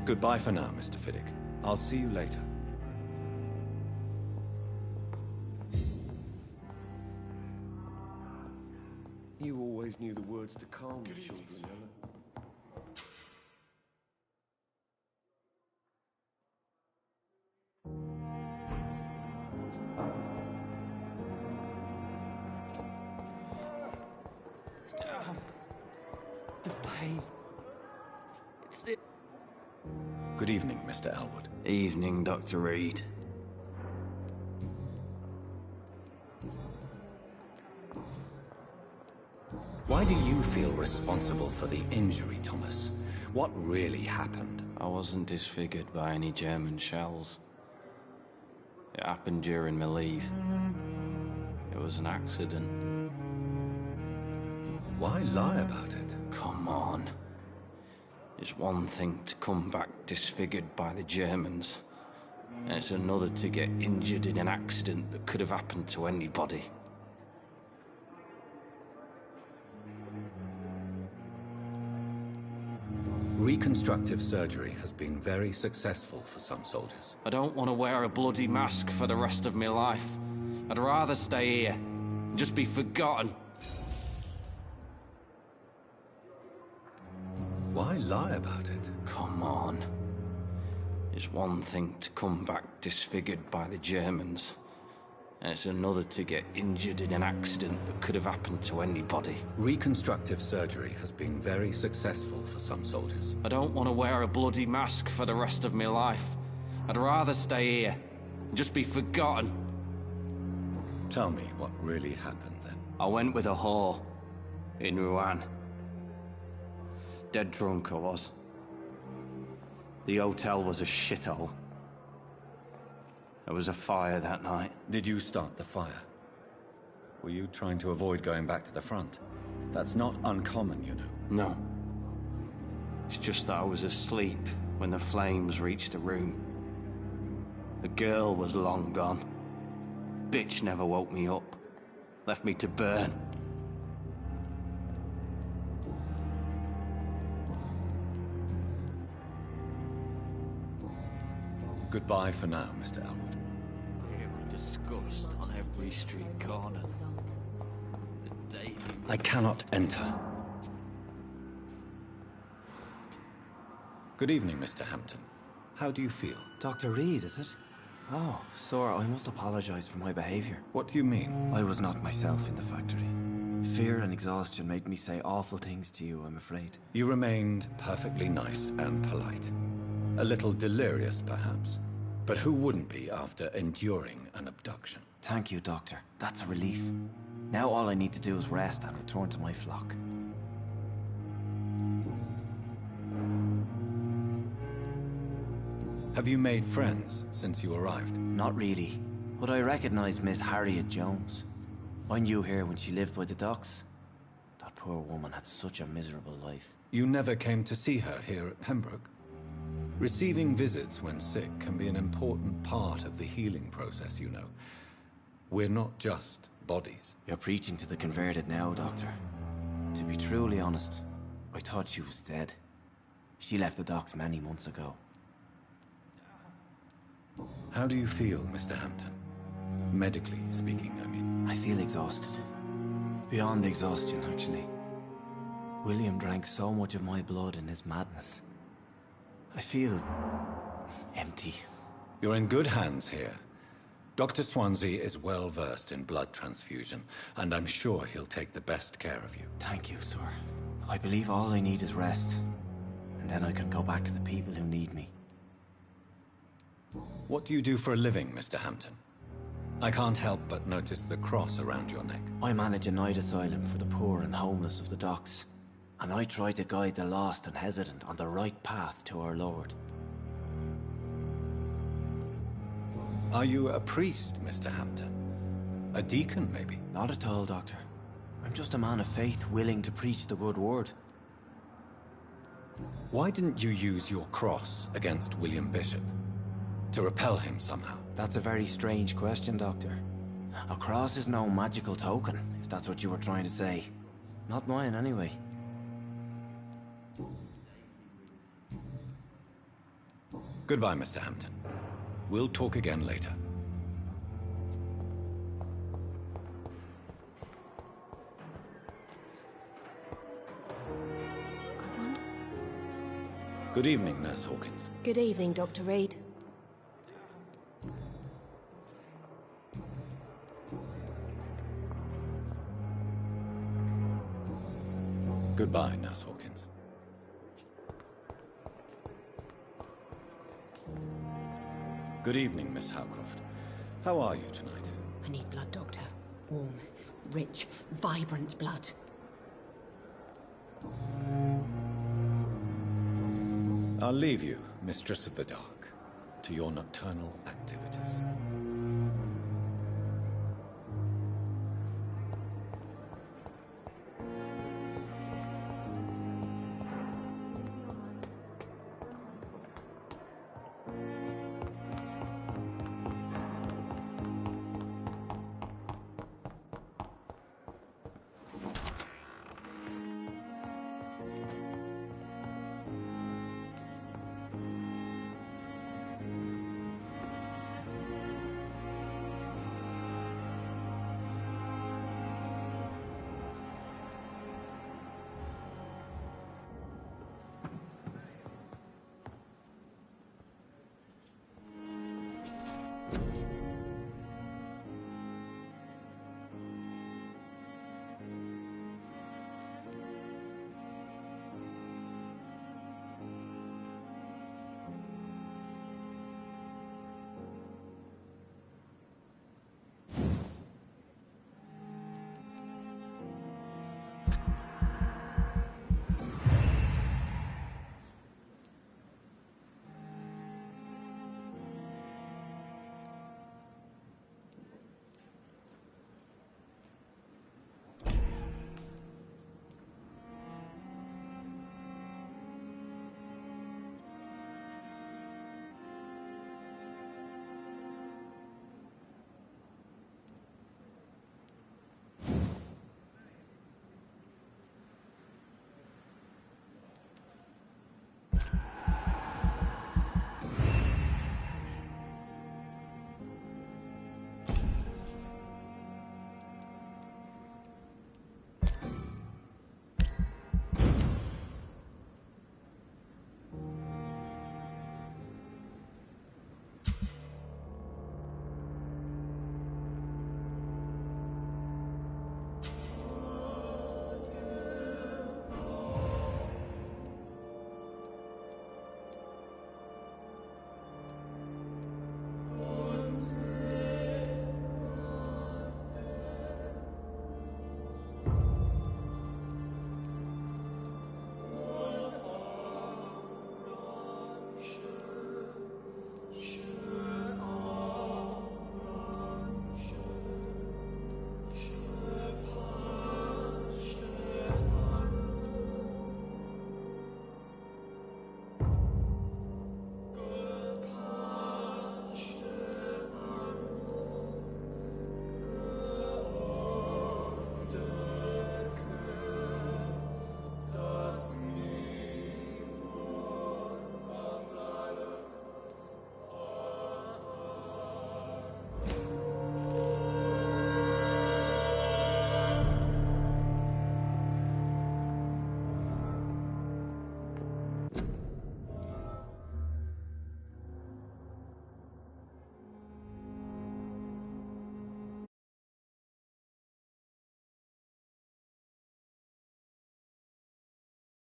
Goodbye for now, Mr. Fiddick. I'll see you later. You always knew the words to calm the children, Helen. The pain. Good evening, Mr. Elwood. Evening, Dr. Reed. Why do you feel responsible for the injury, Thomas? What really happened? I wasn't disfigured by any German shells. It happened during my leave. It was an accident. Why lie about it? Come on. It's one thing to come back disfigured by the Germans, and it's another to get injured in an accident that could have happened to anybody. Reconstructive surgery has been very successful for some soldiers. I don't want to wear a bloody mask for the rest of my life. I'd rather stay here and just be forgotten. Why lie about it? Come on. It's one thing to come back disfigured by the Germans, and it's another to get injured in an accident that could have happened to anybody. Reconstructive surgery has been very successful for some soldiers. I don't want to wear a bloody mask for the rest of my life. I'd rather stay here and just be forgotten. Tell me what really happened then. I went with a whore in Rouen. Dead drunk I was. The hotel was a shithole. There was a fire that night. Did you start the fire? Were you trying to avoid going back to the front? That's not uncommon, you know. No. It's just that I was asleep when the flames reached the room. The girl was long gone. Bitch never woke me up. Left me to burn. Goodbye for now, Mr. Elwood. Disgust on every street corner. The daily... I cannot enter. Good evening, Mr. Hampton. How do you feel? Dr. Reed, is it? Oh, sir, I must apologize for my behavior. What do you mean? I was not myself in the factory. Fear and exhaustion made me say awful things to you, I'm afraid. You remained perfectly nice and polite. A little delirious, perhaps. But who wouldn't be after enduring an abduction? Thank you, Doctor. That's a relief. Now all I need to do is rest and return to my flock. Have you made friends since you arrived? Not really, but I recognize Miss Harriet Jones. I knew her when she lived by the docks. That poor woman had such a miserable life. You never came to see her here at Pembroke? Receiving visits when sick can be an important part of the healing process, you know. We're not just bodies. You're preaching to the converted now, Doctor. To be truly honest, I thought she was dead. She left the docks many months ago. How do you feel, Mr. Hampton? Medically speaking, I mean. I feel exhausted. Beyond exhaustion, actually. William drank so much of my blood in his madness. I feel empty. You're in good hands here. Dr. Swansea is well versed in blood transfusion, and I'm sure he'll take the best care of you. Thank you, sir. I believe all I need is rest, and then I can go back to the people who need me. What do you do for a living, Mr. Hampton? I can't help but notice the cross around your neck. I manage a night asylum for the poor and homeless of the docks, and I try to guide the lost and hesitant on the right path to our Lord. Are you a priest, Mr. Hampton? A deacon, maybe? Not at all, Doctor. I'm just a man of faith willing to preach the good word. Why didn't you use your cross against William Bishop? To repel him somehow? That's a very strange question, Doctor. A cross is no magical token, if that's what you were trying to say. Not mine, anyway. Goodbye, Mr. Hampton. We'll talk again later. Good evening, Nurse Hawkins. Good evening, Dr. Reed. Goodbye, Nurse Hawkins. Good evening, Miss Howcroft. How are you tonight? I need blood, Doctor. Warm, rich, vibrant blood. I'll leave you, Mistress of the Dark, to your nocturnal activities.